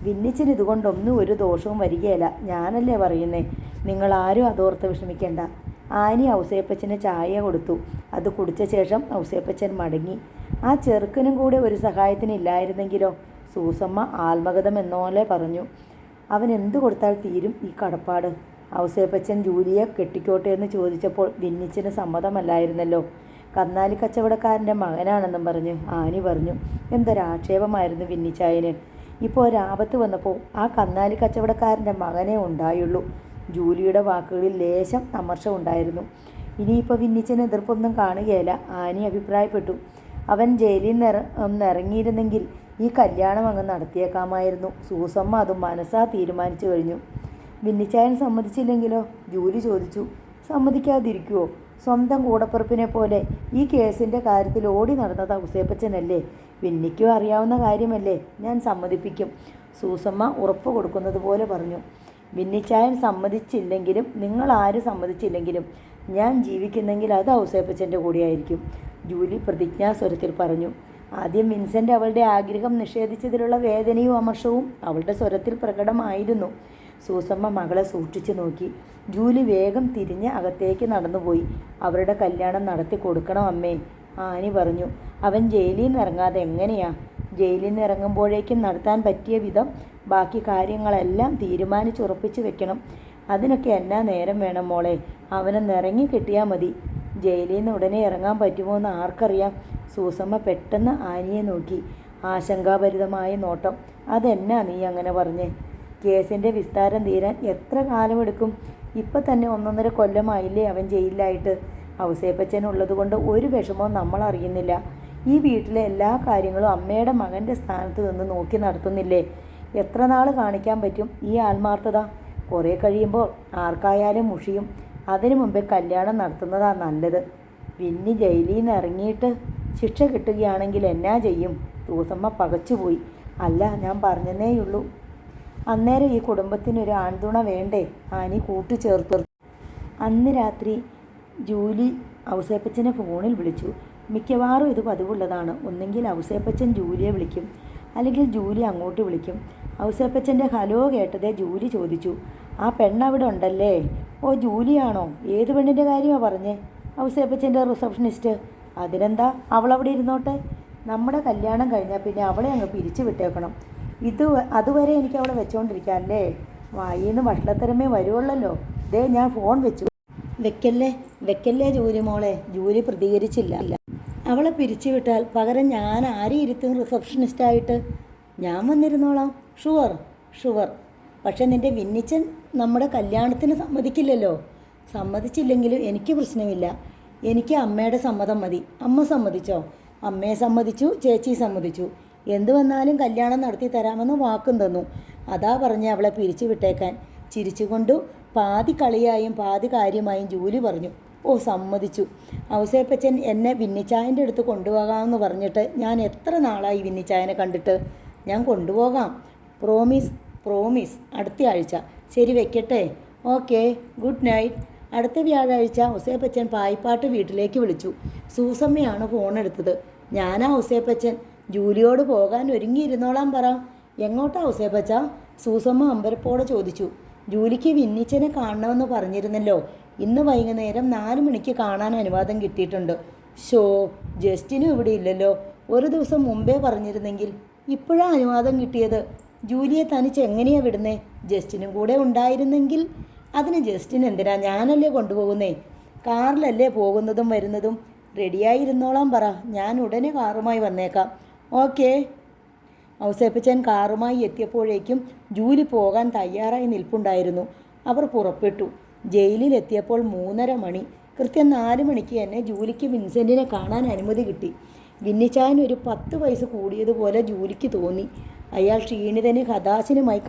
വിന്നിച്ചന് ഇതുകൊണ്ടൊന്നും ഒരു ദോഷവും വരികയില്ല. ഞാനല്ലേ പറയുന്നേ. നിങ്ങളാരും അതോർത്ത് വിഷമിക്കേണ്ട. ആനി ഔസേപ്പച്ചന് ചായ കൊടുത്തു. അത് കുടിച്ച ശേഷം ഔസേപ്പച്ചൻ മടങ്ങി. ആ ചെറുക്കനും കൂടെ ഒരു സഹായത്തിനില്ലായിരുന്നെങ്കിലോ? സൂസമ്മ ആത്മകഥം എന്നോലെ പറഞ്ഞു. അവൻ എന്തു കൊടുത്താൽ തീരും ഈ കടപ്പാട്? ഔസേപ്പച്ചൻ ജൂലിയെ കെട്ടിക്കോട്ടെ എന്ന് ചോദിച്ചപ്പോൾ വിന്നിച്ചന് സമ്മതമല്ലായിരുന്നല്ലോ. കന്നാലി കച്ചവടക്കാരൻ്റെ മകനാണെന്നും പറഞ്ഞ് ആനി പറഞ്ഞു. എന്തൊരാക്ഷേപമായിരുന്നു വിന്നിച്ചായന്. ഇപ്പോൾ ഒരാപത്ത് വന്നപ്പോൾ ആ കന്നാലി കച്ചവടക്കാരൻ്റെ മകനേ ഉണ്ടായുള്ളൂ. ജൂലിയുടെ വാക്കുകളിൽ ലേശം അമർഷം ഉണ്ടായിരുന്നു. ഇനിയിപ്പോൾ വിന്നിച്ചന് എതിർപ്പൊന്നും കാണുകയില്ല, ആനി അഭിപ്രായപ്പെട്ടു. അവൻ ജയിലിൽ നിന്ന് ഇറങ്ങിയിരുന്നെങ്കിൽ ഈ കല്യാണം അങ്ങ് നടത്തിയേക്കാമായിരുന്നു. സൂസമ്മ അതും മനസ്സാ തീരുമാനിച്ചു കഴിഞ്ഞു. വിന്നിച്ചായൻ സമ്മതിച്ചില്ലെങ്കിലോ? ജൂലി ചോദിച്ചു. സമ്മതിക്കാതിരിക്കുവോ? സ്വന്തം കൂടപ്പിറപ്പിനെ പോലെ ഈ കേസിൻ്റെ കാര്യത്തിൽ ഓടി നടന്നത് ഔസേപ്പച്ചനല്ലേ? വിന്നിക്കും അറിയാവുന്ന കാര്യമല്ലേ? ഞാൻ സമ്മതിപ്പിക്കും, സൂസമ്മ ഉറപ്പ് കൊടുക്കുന്നത് പോലെ പറഞ്ഞു. വിന്നിച്ചായൻ സമ്മതിച്ചില്ലെങ്കിലും നിങ്ങളാരും സമ്മതിച്ചില്ലെങ്കിലും ഞാൻ ജീവിക്കുന്നെങ്കിൽ അത് ഔസേപ്പച്ചൻ്റെ കൂടെയായിരിക്കും, ജൂലി പ്രതിജ്ഞാസ്വരത്തിൽ പറഞ്ഞു. ആദ്യം വിൻസെൻ്റ് അവളുടെ ആഗ്രഹം നിഷേധിച്ചതിലുള്ള വേദനയും അമർഷവും അവളുടെ സ്വരത്തിൽ പ്രകടമായിരുന്നു. സൂസമ്മ മകളെ സൂക്ഷിച്ചു നോക്കി. ജൂലി വേഗം തിരിഞ്ഞ് അകത്തേക്ക് നടന്നുപോയി. അവരുടെ കല്യാണം നടത്തി കൊടുക്കണം അമ്മേ, ആനി പറഞ്ഞു. അവൻ ജയിലിൽ നിന്ന് ഇറങ്ങാതെ എങ്ങനെയാ? ജയിലിൽ നിന്ന് ഇറങ്ങുമ്പോഴേക്കും നടത്താൻ പറ്റിയ വിധം ബാക്കി കാര്യങ്ങളെല്ലാം തീരുമാനിച്ചുറപ്പിച്ച് വെക്കണം. അതിനൊക്കെ എന്നാ നേരം വേണം മോളെ? അവനൊന്ന് ഇറങ്ങി കിട്ടിയാൽ മതി. ജയിലിൽ നിന്ന് ഉടനെ ഇറങ്ങാൻ പറ്റുമോ എന്ന് ആർക്കറിയാം? സൂസമ്മ പെട്ടെന്ന് ആനിയെ നോക്കി. ആശങ്കാഭരിതമായ നോട്ടം. അതെന്നാ നീ അങ്ങനെ പറഞ്ഞേ? കേസിൻ്റെ വിസ്താരം തീരാൻ എത്ര കാലമെടുക്കും? ഇപ്പം തന്നെ 1.5 കൊല്ലമായില്ലേ അവൻ ജയിലിലായിട്ട്. ഔസേപ്പച്ചനുള്ളത് കൊണ്ട് ഒരു വിഷമവും നമ്മൾ അറിയുന്നില്ല. ഈ വീട്ടിലെ എല്ലാ കാര്യങ്ങളും അമ്മയുടെ മകൻ്റെ സ്ഥാനത്ത് നിന്ന് നോക്കി നടത്തുന്നില്ലേ? എത്ര നാൾ കാണിക്കാൻ പറ്റും ഈ ആത്മാർത്ഥത? കുറേ കഴിയുമ്പോൾ ആർക്കായാലും മുഷിയും. അതിനു മുമ്പേ കല്യാണം നടത്തുന്നതാ നല്ലത്. വിന്നി ജയിലിൽ നിന്ന് ഇറങ്ങിയിട്ട് ശിക്ഷ കിട്ടുകയാണെങ്കിൽ എന്നാ ചെയ്യും? സൂസമ്മ പകച്ചുപോയി. അല്ല, ഞാൻ പറഞ്ഞെന്നേയുള്ളൂ. അന്നേരം ഈ കുടുംബത്തിനൊരു ആൺതുണ വേണ്ടേ? ആനി കൂട്ടിച്ചേർത്തു. അന്ന് രാത്രി ജൂലി ഔസേപ്പച്ചനെ ഫോണിൽ വിളിച്ചു. മിക്കവാറും ഇത് പതിവുള്ളതാണ്. ഒന്നെങ്കിൽ ഔസേപ്പച്ചൻ ജൂലിയെ വിളിക്കും, അല്ലെങ്കിൽ ജൂലി അങ്ങോട്ട് വിളിക്കും. ഔസേപ്പച്ചൻ്റെ ഹലോ കേട്ടതേ ജൂലി ചോദിച്ചു. ആ പെണ്ണവിടെ ഉണ്ടല്ലേ? ഓ, ജൂലിയാണോ? ഏത് പെണ്ണിൻ്റെ കാര്യമാണ് പറഞ്ഞേ? ഔസേപ്പച്ചൻ്റെ റിസപ്ഷനിസ്റ്റ്. അതിനെന്താ, അവളവിടെ ഇരുന്നോട്ടെ. നമ്മുടെ കല്യാണം കഴിഞ്ഞാൽ പിന്നെ അവളെ അങ്ങ് പിരിച്ചു വിട്ടേക്കണം. അതുവരെ എനിക്ക് അവിടെ വെച്ചോണ്ടിരിക്കാമല്ലേ? വായിന്ന് വഷളത്തരമേ വരുവുള്ളല്ലോ. ദേ, ഞാൻ ഫോൺ വെച്ചു. വെക്കല്ലേ ജൂലി മോളെ. ജൂലി പ്രതികരിച്ചില്ല. അവളെ പിരിച്ചുവിട്ടാൽ പകരം ഞാൻ ആരെ ഇരുത്തും റിസപ്ഷനിസ്റ്റായിട്ട്? ഞാൻ വന്നിരുന്നോളാം. ഷുവർ. പക്ഷെ നിൻ്റെ വിന്നിച്ചൻ നമ്മുടെ കല്യാണത്തിന് സമ്മതിക്കില്ലല്ലോ. സമ്മതിച്ചില്ലെങ്കിലും എനിക്ക് പ്രശ്നമില്ല. എനിക്ക് അമ്മയുടെ സമ്മതം മതി. അമ്മ സമ്മതിച്ചോ? അമ്മയെ സമ്മതിച്ചു, ചേച്ചി സമ്മതിച്ചു. എന്തു വന്നാലും കല്യാണം നടത്തി തരാമെന്ന് വാക്കും തന്നു. അതാ പറഞ്ഞ് അവളെ പിരിച്ചു വിട്ടേക്കാൻ. ചിരിച്ചുകൊണ്ടു പാതി കളിയായും പാതി കാര്യമായും ജൂലി പറഞ്ഞു. ഓ, സമ്മതിച്ചു. ഔസേപ്പച്ചൻ എന്നെ വിന്നിച്ചായൻ്റെ അടുത്ത് കൊണ്ടുപോകാമെന്ന് പറഞ്ഞിട്ട് ഞാൻ എത്ര നാളായി വിന്നിച്ചായനെ കണ്ടിട്ട്. ഞാൻ കൊണ്ടുപോകാം. Promise promise. അടുത്ത ആഴ്ച. ശരി, വെക്കട്ടെ. Okay, good night. അടുത്ത വ്യാഴാഴ്ച ഔസേപ്പച്ചൻ പായിപ്പാട്ട് വീട്ടിലേക്ക് വിളിച്ചു. സൂസമ്മയാണ് ഫോണെടുത്തത്. ഞാനാ ഔസേപ്പച്ചൻ. ജൂലിയോട് പോകാൻ ഒരുങ്ങിയിരുന്നോളാൻ പറ. എങ്ങോട്ടാ ഔസേപ്പച്ച? സൂസമ്മ അമ്പരപ്പോടെ ചോദിച്ചു. ജൂലിക്ക് വിന്നിച്ചനെ കാണണമെന്ന് പറഞ്ഞിരുന്നല്ലോ. ഇന്ന് വൈകുന്നേരം 4 മണിക്ക് കാണാൻ അനുവാദം കിട്ടിയിട്ടുണ്ട്. ഷോ, ജസ്റ്റിനും ഇവിടെ ഇല്ലല്ലോ. ഒരു ദിവസം മുമ്പേ പറഞ്ഞിരുന്നെങ്കിൽ. ഇപ്പോഴാ അനുവാദം കിട്ടിയത്. ജൂലിയെ തനിച്ച് എങ്ങനെയാ വിടുന്നേ? ജസ്റ്റിനും കൂടെ ഉണ്ടായിരുന്നെങ്കിൽ. അതിന് ജസ്റ്റിൻ എന്തിനാ? ഞാനല്ലേ കൊണ്ടുപോകുന്നേ. കാറിലല്ലേ പോകുന്നതും വരുന്നതും. റെഡിയായിരുന്നോളാം പറ. ഞാൻ ഉടനെ കാറുമായി വന്നേക്കാം. ഓക്കേ. ഔസേപ്പച്ചൻ കാറുമായി എത്തിയപ്പോഴേക്കും ജൂലി പോകാൻ തയ്യാറായി നിൽപ്പുണ്ടായിരുന്നു. അവർ പുറപ്പെട്ടു. ജയിലിലെത്തിയപ്പോൾ 3:30 മണി. കൃത്യം 4 മണിക്ക് തന്നെ ജൂലിക്ക് വിൻസെൻറ്റിനെ കാണാൻ അനുമതി കിട്ടി. വിന്നിച്ചായൻ ഒരു 10 വയസ്സ് കൂടിയതുപോലെ ജൂലിക്ക് തോന്നി. അയാൾ ക്ഷീണിതന് ഹതാശനുമായി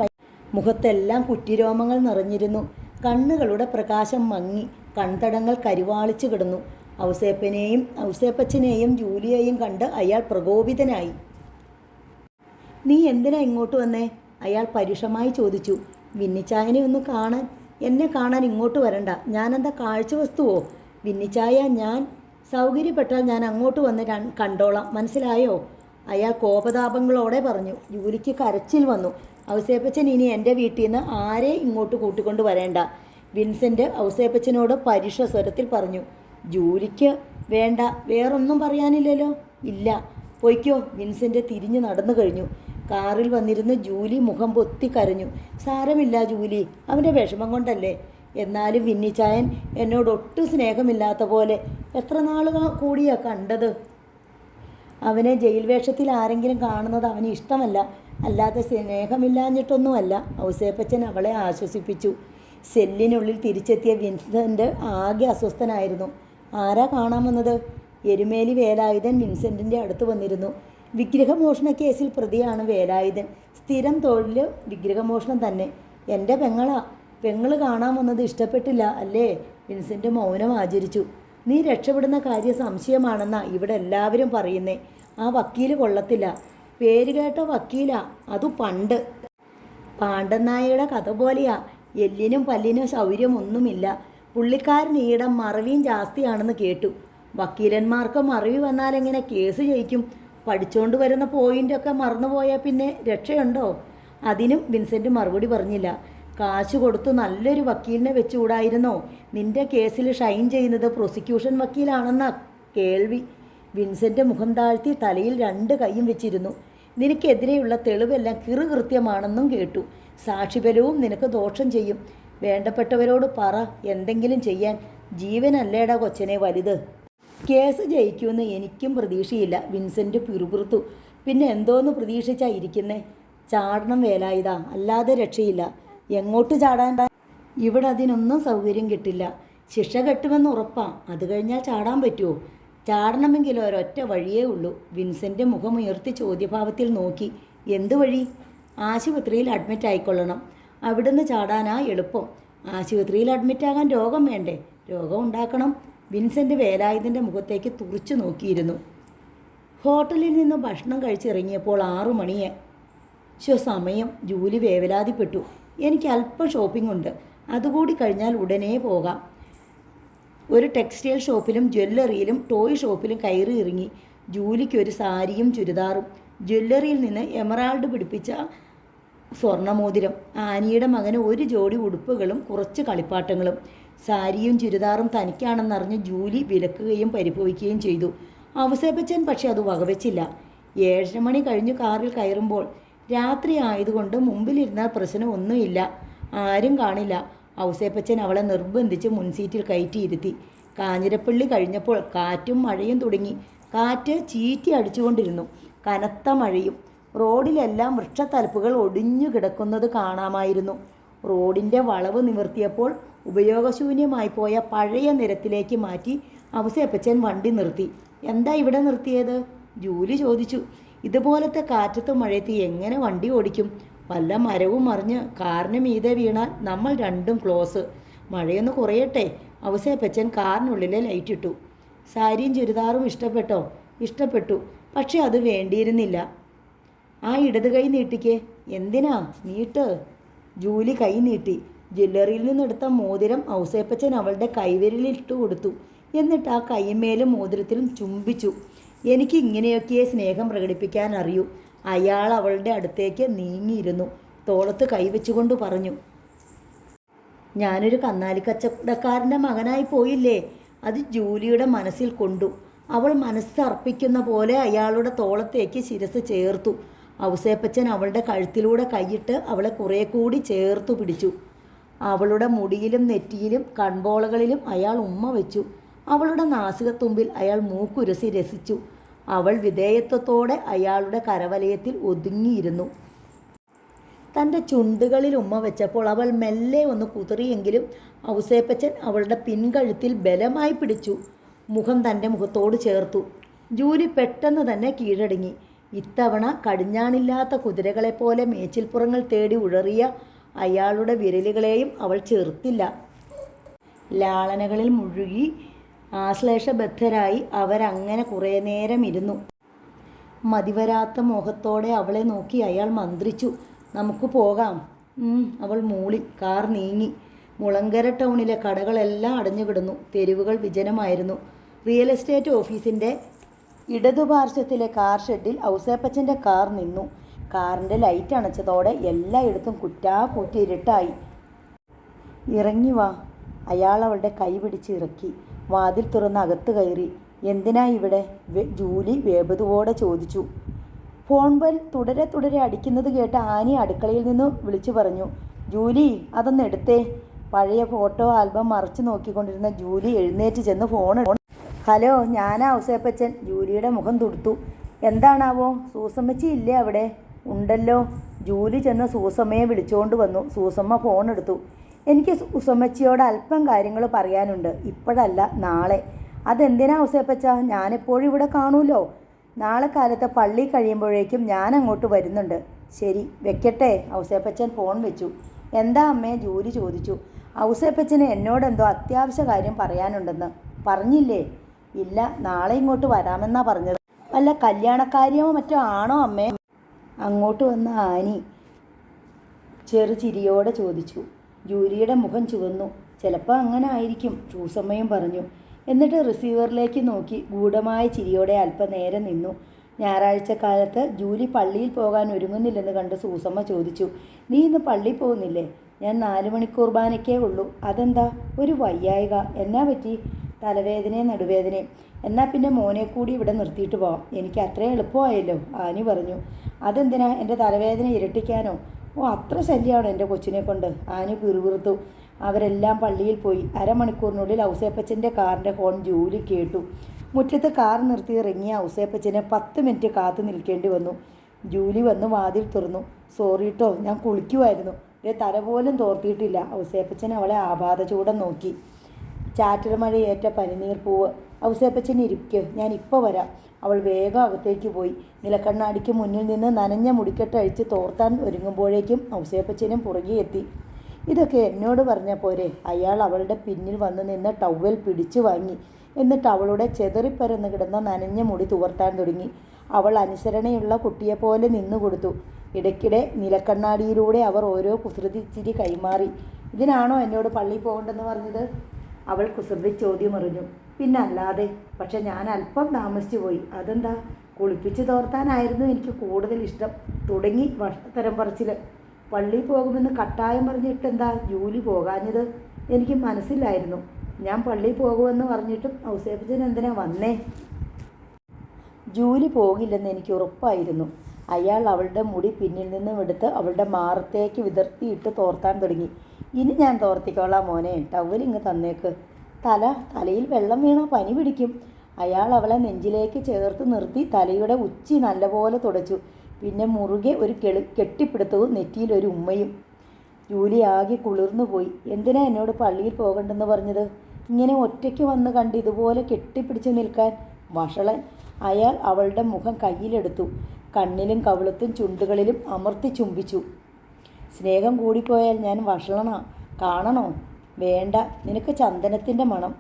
മുഖത്തെല്ലാം കുറ്റിരോമങ്ങൾ നിറഞ്ഞിരുന്നു. കണ്ണുകളുടെ പ്രകാശം മങ്ങി. കൺതടങ്ങൾ കരുവാളിച്ചു കിടന്നു. ഔസേപ്പച്ചനെയും ജൂലിയെയും കണ്ട് അയാൾ പ്രകോപിതനായി. നീ എന്തിനാ ഇങ്ങോട്ട് വന്നേ? അയാൾ പരുഷമായി ചോദിച്ചു. വിന്നിച്ചായനെ ഒന്ന് കാണാൻ. എന്നെ കാണാൻ ഇങ്ങോട്ട് വരണ്ട. ഞാനെന്താ കാഴ്ചവസ്തുവോ? വിന്നിച്ചായ, ഞാൻ സൗകര്യപ്പെട്ടാൽ ഞാൻ അങ്ങോട്ട് വന്ന് കണ്ടോളാം. മനസ്സിലായോ? അയാൾ കോപതാപങ്ങളോടെ പറഞ്ഞു. ജൂലിക്ക് കരച്ചിൽ വന്നു. ഔസേപ്പച്ചൻ ഇനി എൻ്റെ വീട്ടിൽ നിന്ന് ആരെ ഇങ്ങോട്ട് കൂട്ടിക്കൊണ്ട് വരേണ്ട. വിൻസെൻ്റ് ഔസേപ്പച്ചനോട് പരുഷ സ്വരത്തിൽ പറഞ്ഞു. ജൂലിക്ക് വേണ്ട. വേറൊന്നും പറയാനില്ലല്ലോ? ഇല്ല. പൊയ്ക്കോ. വിൻസെൻ്റ് തിരിഞ്ഞു നടന്നു കഴിഞ്ഞു. കാറിൽ വന്നിരുന്ന് ജൂലി മുഖം പൊത്തി കരഞ്ഞു. സാരമില്ല ജൂലി, അവൻ്റെ വിഷമം കൊണ്ടല്ലേ. എന്നാലും വിന്നിച്ചായൻ എന്നോടൊട്ടും സ്നേഹമില്ലാത്ത പോലെ. എത്ര നാൾ കൂടിയാ കണ്ടത്. അവനെ ജയിൽ വേഷത്തിൽ ആരെങ്കിലും കാണുന്നത് അവന് ഇഷ്ടമല്ല. അല്ലാതെ സ്നേഹമില്ലാഞ്ഞിട്ടൊന്നുമല്ല. ഔസേപ്പച്ചൻ അവളെ ആശ്വസിപ്പിച്ചു. സെല്ലിനുള്ളിൽ തിരിച്ചെത്തിയ വിൻസെൻ്റ് ആകെ അസ്വസ്ഥനായിരുന്നു. ആരാ കാണാൻ വന്നത്? എരുമേലി വേലായുധൻ വിൻസെൻറ്റിൻ്റെ അടുത്ത് വന്നിരുന്നു. വിഗ്രഹമോഷണ കേസിൽ പ്രതിയാണ് വേലായുധൻ. സ്ഥിരം തൊഴിൽ വിഗ്രഹമോഷണം തന്നെ. എൻ്റെ പെങ്ങളാ. പെങ്ങള് കാണാൻ വന്നത് ഇഷ്ടപ്പെട്ടില്ല അല്ലേ? വിൻസെൻ്റ് മൗനം ആചരിച്ചു. നീ രക്ഷപ്പെടുന്ന കാര്യം സംശയമാണെന്നാ ഇവിടെ എല്ലാവരും പറയുന്നേ. ആ വക്കീല് കൊള്ളത്തില്ല. പേര് കേട്ട വക്കീലാ. അതു പണ്ട്. പാണ്ഡനായയുടെ കഥ പോലെയാ. എല്ലിനും പല്ലിനും ശൗര്യമൊന്നുമില്ല. പുള്ളിക്കാരൻ ഈയിടെ മറവിയും ജാസ്തിയാണെന്ന് കേട്ടു. വക്കീലന്മാർക്ക് മറവി വന്നാൽ എങ്ങനെ കേസ് ജയിക്കും? പഠിച്ചുകൊണ്ട് വരുന്ന പോയിൻ്റൊക്കെ മറന്നുപോയാൽ പിന്നെ രക്ഷയുണ്ടോ? അതിനും വിൻസെൻ്റ് മറുപടി പറഞ്ഞില്ല. കാശ് കൊടുത്തു നല്ലൊരു വക്കീലിനെ വെച്ചുകൂടായിരുന്നോ? നിന്റെ കേസിൽ ഷൈൻ ചെയ്യുന്നത് പ്രോസിക്യൂഷൻ വക്കീലാണെന്നാ കേൾവി. വിൻസെൻ്റ് മുഖം താഴ്ത്തി തലയിൽ 2 കൈയും വെച്ചിരുന്നു. നിനക്കെതിരെയുള്ള തെളിവെല്ലാം കൃത്യമാണെന്നും കേട്ടു. സാക്ഷിബലവും നിനക്ക് ദോഷം ചെയ്യും. വേണ്ടപ്പെട്ടവരോട് പറ എന്തെങ്കിലും ചെയ്യാൻ. ജീവനല്ലേടാ കൊച്ചനെ വലുത്. കേസ് ജയിക്കുമെന്ന് എനിക്കും പ്രതീക്ഷയില്ല. വിൻസെൻ്റ് പിറുപിറുത്തു. പിന്നെ എന്തോന്ന് പ്രതീക്ഷിച്ചാ ഇരിക്കുന്നേ? ചാടണം വേലായുധാ, അല്ലാതെ രക്ഷയില്ല. എങ്ങോട്ട് ചാടാൻ? ഇവിടെ അതിനൊന്നും സൗകര്യം കിട്ടില്ല. ശിക്ഷ കെട്ടുമെന്ന് ഉറപ്പാ. അത് കഴിഞ്ഞാൽ ചാടാൻ പറ്റുമോ? ചാടണമെങ്കിൽ ഒരൊറ്റ വഴിയേ ഉള്ളൂ. വിൻസെൻ്റ് മുഖമുയർത്തി ചോദ്യഭാവത്തിൽ നോക്കി. എന്ത് വഴി? ആശുപത്രിയിൽ അഡ്മിറ്റ് ആയിക്കൊള്ളണം. അവിടുന്ന് ചാടാനാ എളുപ്പം. ആശുപത്രിയിൽ അഡ്മിറ്റാകാൻ രോഗം വേണ്ടേ? രോഗം ഉണ്ടാക്കണം. വിൻസെൻ്റ് വേലായുധൻ്റെ മുഖത്തേക്ക് തുറിച്ചു നോക്കിയിരുന്നു. ഹോട്ടലിൽ നിന്ന് ഭക്ഷണം കഴിച്ചിറങ്ങിയപ്പോൾ 6 മണിയെ. സമയം. ജൂലി വേവലാതിപ്പെട്ടു. എനിക്ക് അല്പം ഷോപ്പിംഗ് ഉണ്ട്. അതുകൂടി കഴിഞ്ഞാൽ ഉടനെ പോകാം. ഒരു ടെക്സ്റ്റൈൽ ഷോപ്പിലും ജ്വല്ലറിയിലും ടോയ് ഷോപ്പിലും കയറി ഇറങ്ങി. ജൂലിക്ക് ഒരു സാരിയും ചുരിദാറും. ജ്വല്ലറിയിൽ നിന്ന് എമറാൾഡ് പിടിപ്പിച്ച സ്വർണ്ണമോതിരം. ആനിയുടെ മകന് ഒരു ജോഡി ഉടുപ്പുകളും കുറച്ച് കളിപ്പാട്ടങ്ങളും. സാരിയും ചുരിദാറും തനിക്കാണെന്നറിഞ്ഞ് ജൂലി വിലക്കുകയും പരിഭവിക്കുകയും ചെയ്തു. ഔസേപ്പച്ചൻ പക്ഷെ അത് വകവെച്ചില്ല. 7 മണി കഴിഞ്ഞ് കാറിൽ കയറുമ്പോൾ രാത്രി ആയതുകൊണ്ട് മുമ്പിലിരുന്നാൽ പ്രശ്നമൊന്നുമില്ല. ആരും കാണില്ല. ഔസേപ്പച്ചൻ അവളെ നിർബന്ധിച്ച് മുൻസീറ്റിൽ കയറ്റിയിരുത്തി. കാഞ്ഞിരപ്പള്ളി കഴിഞ്ഞപ്പോൾ കാറ്റും മഴയും തുടങ്ങി. കാറ്റ് ചീറ്റി അടിച്ചുകൊണ്ടിരുന്നു. കനത്ത മഴയും. റോഡിലെല്ലാം വൃക്ഷത്തലപ്പുകൾ ഒടിഞ്ഞു കിടക്കുന്നത് കാണാമായിരുന്നു. റോഡിൻ്റെ വളവ് നിവർത്തിയപ്പോൾ ഉപയോഗശൂന്യമായി പോയ പഴയ നിരത്തിലേക്ക് മാറ്റി ഔസേപ്പച്ചൻ വണ്ടി നിർത്തി. എന്താ ഇവിടെ നിർത്തിയത്? ജൂലി ചോദിച്ചു. ഇതുപോലത്തെ കാറ്റത്ത് മഴയത്ത് എങ്ങനെ വണ്ടി ഓടിക്കും? വല്ല മരവും മറിഞ്ഞ് കാറിന് മീതെ വീണാൽ നമ്മൾ രണ്ടും ക്ലോസ്. മഴയൊന്ന് കുറയട്ടെ, ഔസേപ്പച്ചൻ കാറിനുള്ളിലെ ലൈറ്റ് ഇട്ടു. സാരിയും ചുരിദാറും ഇഷ്ടപ്പെട്ടോ? ഇഷ്ടപ്പെട്ടു, പക്ഷെ അത് വേണ്ടിയിരുന്നില്ല. ആ ഇടത് കൈ നീട്ടിക്കേ. എന്തിനാ? നീട്ട്. ജൂലി കൈ നീട്ടി. ജ്വല്ലറിയിൽ നിന്നെടുത്ത മോതിരം ഔസേപ്പച്ചൻ അവളുടെ കൈവിരലിട്ട് കൊടുത്തു. എന്നിട്ട് ആ കൈമേലും മോതിരത്തിലും ചുംബിച്ചു. എനിക്ക് ഇങ്ങനെയൊക്കെ സ്നേഹം പ്രകടിപ്പിക്കാൻ അറിയൂ. അയാൾ അവളുടെ അടുത്തേക്ക് നീങ്ങിയിരുന്നു. തോളത്ത് കൈവച്ചുകൊണ്ട് പറഞ്ഞു, ഞാനൊരു കന്നാലി കച്ചവടക്കാരൻ്റെ മകനായി പോയില്ലേ? അത് ജൂലിയുടെ മനസ്സിൽ കൊണ്ടു. അവൾ മനസ്സർപ്പിക്കുന്ന പോലെ അയാളുടെ തോളത്തേക്ക് ശിരസ് ചേർത്തു. ഔസേപ്പച്ചൻ അവളുടെ കഴുത്തിലൂടെ കൈയിട്ട് അവളെ കുറേ കൂടി ചേർത്തു പിടിച്ചു. അവളുടെ മുടിയിലും നെറ്റിയിലും കൺപോളകളിലും അയാൾ ഉമ്മ വെച്ചു. അവളുടെ നാസികത്തുമ്പിൽ അയാൾ മൂക്കുരസി രസിച്ചു. അവൾ വിധേയത്വത്തോടെ അയാളുടെ കരവലയത്തിൽ ഒതുങ്ങിയിരുന്നു. തൻ്റെ ചുണ്ടുകളിൽ ഉമ്മ വെച്ചപ്പോൾ അവൾ മെല്ലെ ഒന്ന് കുതറിയെങ്കിലും ഔസേപ്പച്ചൻ അവളുടെ പിൻകഴുത്തിൽ ബലമായി പിടിച്ചു. മുഖം തൻ്റെ മുഖത്തോട് ചേർത്തു. ജൂലി പെട്ടെന്ന് തന്നെ കീഴടങ്ങി. ഇത്തവണ കടിഞ്ഞാണില്ലാത്ത കുതിരകളെപ്പോലെ മേച്ചിൽപ്പുറങ്ങൾ തേടി ഉഴറിയ അയാളുടെ വിരലുകളെയും അവൾ ചേർത്തില്ല. ലാളനകളിൽ മുഴുകി ആശ്ലേഷബദ്ധരായി അവരങ്ങനെ കുറേ നേരം ഇരുന്നു. മതിവരാത്ത മോഹത്തോടെ അവളെ നോക്കി അയാൾ മന്ത്രിച്ചു, നമുക്ക് പോകാം. അവൾ മൂളി. കാർ നീങ്ങി. മുളങ്കര ടൗണിലെ കടകളെല്ലാം അടഞ്ഞുകിടന്നു. തെരുവുകൾ വിജനമായിരുന്നു. റിയൽ എസ്റ്റേറ്റ് ഓഫീസിൻ്റെ ഇടതുപാർശ്വത്തിലെ കാർ ഷെഡിൽ ഔസേപ്പച്ചൻ്റെ കാർ നിന്നു. കാറിൻ്റെ ലൈറ്റ് അണച്ചതോടെ എല്ലായിടത്തും കുറ്റാകൂറ്റി ഇരുട്ടായി. ഇറങ്ങി വാ. അയാൾ അവളുടെ കൈ പിടിച്ച് ഇറക്കി. വാതിൽ തുറന്ന് അകത്ത് കയറി. എന്തിനാ ഇവിടെ? ജൂലി വേപതുവോടെ ചോദിച്ചു. ഫോൺ ബെൽ തുടരെ തുടരെ അടിക്കുന്നത് കേട്ട് ആനി അടുക്കളയിൽ നിന്ന് വിളിച്ചു പറഞ്ഞു, ജൂലി അതൊന്ന് എടുത്തേ. പഴയ ഫോട്ടോ ആൽബം മറച്ചു നോക്കിക്കൊണ്ടിരുന്ന ജൂലി എഴുന്നേറ്റ് ചെന്ന് ഫോൺ. ഹലോ, ഞാനാ ഔസേപ്പച്ചൻ. ജൂലിയുടെ മുഖം തുടുത്തു. എന്താണാവോ? സൂസമ്മച്ചി ഇല്ലേ അവിടെ? ഉണ്ടല്ലോ. ജൂലി ചെന്ന് സൂസമ്മയെ വിളിച്ചുകൊണ്ട് വന്നു. സൂസമ്മ ഫോൺ എടുത്തു. എനിക്ക് സൂസമ്മച്ചിയോട് അല്പം കാര്യങ്ങൾ പറയാനുണ്ട്. ഇപ്പോഴല്ല, നാളെ. അതെന്തിനാ ഔസേപ്പച്ച? ഞാനെപ്പോഴും ഇവിടെ കാണൂലോ. നാളെ കാലത്ത് പള്ളി കഴിയുമ്പോഴേക്കും ഞാൻ അങ്ങോട്ട് വരുന്നുണ്ട്. ശരി, വെക്കട്ടെ. ഔസേപ്പച്ചൻ ഫോൺ വെച്ചു. എന്താ അമ്മേ? ജൂലി ചോദിച്ചു. ഔസേപ്പച്ചന് എന്നോടെന്തോ അത്യാവശ്യ കാര്യം പറയാനുണ്ടെന്ന്. പറഞ്ഞില്ലേ? ഇല്ല, നാളെ ഇങ്ങോട്ട് വരാമെന്നാ പറഞ്ഞത്. വല്ല കല്യാണക്കാര്യമോ മറ്റോ ആണോ അമ്മേ? അങ്ങോട്ട് വന്ന ആനി ചെറുചിരിയോടെ ചോദിച്ചു. ജൂലിയുടെ മുഖം ചുവന്നു. ചിലപ്പോൾ അങ്ങനെ ആയിരിക്കും, സൂസമ്മയും പറഞ്ഞു. എന്നിട്ട് റിസീവറിലേക്ക് നോക്കി ഗൂഢമായ ചിരിയോടെ അല്പനേരം നിന്നു. ഞായറാഴ്ച കാലത്ത് ജൂലി പള്ളിയിൽ പോകാൻ ഒരുങ്ങുന്നില്ലെന്ന് കണ്ട് സൂസമ്മ ചോദിച്ചു, നീ ഇന്ന് പള്ളിയിൽ പോകുന്നില്ലേ? ഞാൻ 4 മണിക്ക് കുർബാനയ്ക്കേ ഉള്ളൂ. അതെന്താ? ഒരു വയ്യായിക. എന്നാ പറ്റി? തലവേദനയും നടുവേദനയും. എന്നാൽ പിന്നെ മോനെ കൂടി ഇവിടെ നിർത്തിയിട്ട് പോവാം. എനിക്ക് അത്രയും എളുപ്പമായല്ലോ, ആനി പറഞ്ഞു. അതെന്തിനാ? എൻ്റെ തലവേദന ഇരട്ടിക്കാനോ? ഓ, അത്ര ശല്യമാണോ എൻ്റെ കൊച്ചിനെ കൊണ്ട്? ആനി പിറുപിറുത്തു. അവരെല്ലാം പള്ളിയിൽ പോയി. അരമണിക്കൂറിനുള്ളിൽ ഔസേപ്പച്ചൻ്റെ കാറിൻ്റെ ഹോൺ ജൂലി കേട്ടു. മുറ്റത്ത് കാർ നിർത്തി ഇറങ്ങിയ ഔസേപ്പച്ചനെ 10 മിനിറ്റ് കാത്തു നിൽക്കേണ്ടി വന്നു. ജൂലി വന്ന് വാതിൽ തുറന്നു. സോറിട്ടോ, ഞാൻ കുളിക്കുമായിരുന്നു. തല പോലും തോർത്തിയിട്ടില്ല. ഔസേപ്പച്ചൻ അവളെ ആപാദചൂടം നോക്കി. ചാറ്റൽ മഴയേറ്റ പനിനീർ പൂവ്. ഔസേപ്പച്ചൻ ഇരിക്ക്, ഞാൻ ഇപ്പോൾ വരാം. അവൾ വേഗം അകത്തേക്ക് പോയി. നിലക്കണ്ണാടിക്ക് മുന്നിൽ നിന്ന് നനഞ്ഞ മുടിക്കെട്ട് അഴിച്ച് തോർത്താൻ ഒരുങ്ങുമ്പോഴേക്കും ഔസേപ്പച്ചനും പുറകെ എത്തി. ഇതൊക്കെ എന്നോട് പറഞ്ഞ പോരെ? അയാൾ അവളുടെ പിന്നിൽ വന്ന് നിന്ന് ടവൽ പിടിച്ചു വാങ്ങി. എന്നിട്ട് അവളുടെ ചെതറിപ്പരന്ന് കിടന്ന നനഞ്ഞ മുടി തുവർത്താൻ തുടങ്ങി. അവൾ അനുസരണയുള്ള കുട്ടിയെപ്പോലെ നിന്നുകൊടുത്തു. ഇടയ്ക്കിടെ നിലക്കണ്ണാടിയിലൂടെ അവർ ഓരോ കുസൃതിച്ചിരി കൈമാറി. ഇതിനാണോ എന്നോട് പള്ളിയിൽ പോകണ്ടെന്ന് പറഞ്ഞത്? അവൾ കുസൃതി ചോദ്യമറിഞ്ഞു. പിന്നല്ലാതെ. പക്ഷെ ഞാൻ അല്പം താമസിച്ചു പോയി. അതെന്താ? കുളിപ്പിച്ച് തോർത്താനായിരുന്നു എനിക്ക് കൂടുതൽ ഇഷ്ടം. തുടങ്ങി വർഷത്തരം പറച്ചിൽ. പള്ളിയിൽ പോകുമെന്ന് കട്ടായം പറഞ്ഞിട്ടെന്താ ജൂലി പോകാഞ്ഞത്? എനിക്ക് മനസ്സിലായിരുന്നു. ഞാൻ പള്ളിയിൽ പോകുമെന്ന് പറഞ്ഞിട്ടും ഔസേപ്പച്ചൻ എന്തിനാ വന്നേ? ജൂലി പോകില്ലെന്ന് എനിക്ക് ഉറപ്പായിരുന്നു. അയാൾ അവളുടെ മുടി പിന്നിൽ നിന്നും എടുത്ത് അവളുടെ മാറത്തേക്ക് വിതർത്തിയിട്ട് തോർത്താൻ തുടങ്ങി. ഇനി ഞാൻ തോർത്തിക്കോളാം മോനെ, ടവലിങ്ങ് തന്നേക്ക്. തലയിൽ വെള്ളം വീണാൽ പനി പിടിക്കും. അയാൾ അവളെ നെഞ്ചിലേക്ക് ചേർത്ത് നിർത്തി തലയുടെ ഉച്ചി നല്ലപോലെ തുടച്ചു. പിന്നെ മുറുകെ ഒരു കെട്ടിപ്പിടുത്തവും നെറ്റിയിലൊരു ഉമ്മയും. ജൂലി ആകെ കുളിർന്നു പോയി. എന്തിനാ എന്നോട് പള്ളിയിൽ പോകണ്ടെന്ന് പറഞ്ഞത്? ഇങ്ങനെ ഒറ്റയ്ക്ക് വന്ന് കണ്ട് ഇതുപോലെ കെട്ടിപ്പിടിച്ച് നിൽക്കാൻ? വഷളൻ. അയാൾ അവളുടെ മുഖം കയ്യിലെടുത്തു. കണ്ണിലും കവിളത്തും ചുണ്ടുകളിലും അമർത്തി ചുംബിച്ചു. സ്നേഹം കൂടിപ്പോയാൽ ഞാൻ വഷളനാ, കാണണോ? വേണ്ട, നിനക്ക് ചന്ദനത്തിൻ്റെ മണം.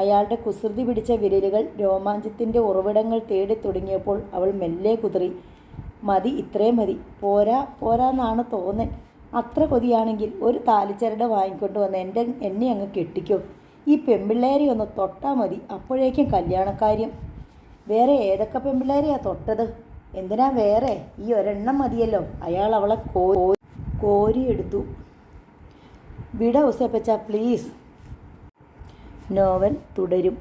അയാളുടെ കുസൃതി പിടിച്ച വിരലുകൾ രോമാഞ്ചത്തിൻ്റെ ഉറവിടങ്ങൾ തേടി തുടങ്ങിയപ്പോൾ അവൾ മെല്ലെ കുതറി. മതി, ഇത്രയും മതി. പോരാന്നാണ് തോന്നൽ. അത്ര കൊതിയാണെങ്കിൽ ഒരു താലിച്ചരട് വാങ്ങിക്കൊണ്ട് വന്ന് എന്നെ അങ്ങ് കെട്ടിക്കോ. ഈ പെമ്പിള്ളേരെ ഒന്ന് തൊട്ടാൽ മതി, അപ്പോഴേക്കും കല്യാണക്കാര്യം. വേറെ ഏതൊക്കെ പെമ്പിള്ളേരെയാ തൊട്ടത്? എന്തിനാ വേറെ? ഈ ഒരെണ്ണം മതിയല്ലോ. അയാൾ അവളെ കോരിയെടുത്തു. വിട ഔസേപ്പച്ച, പ്ലീസ്. നോവൽ തുടരും.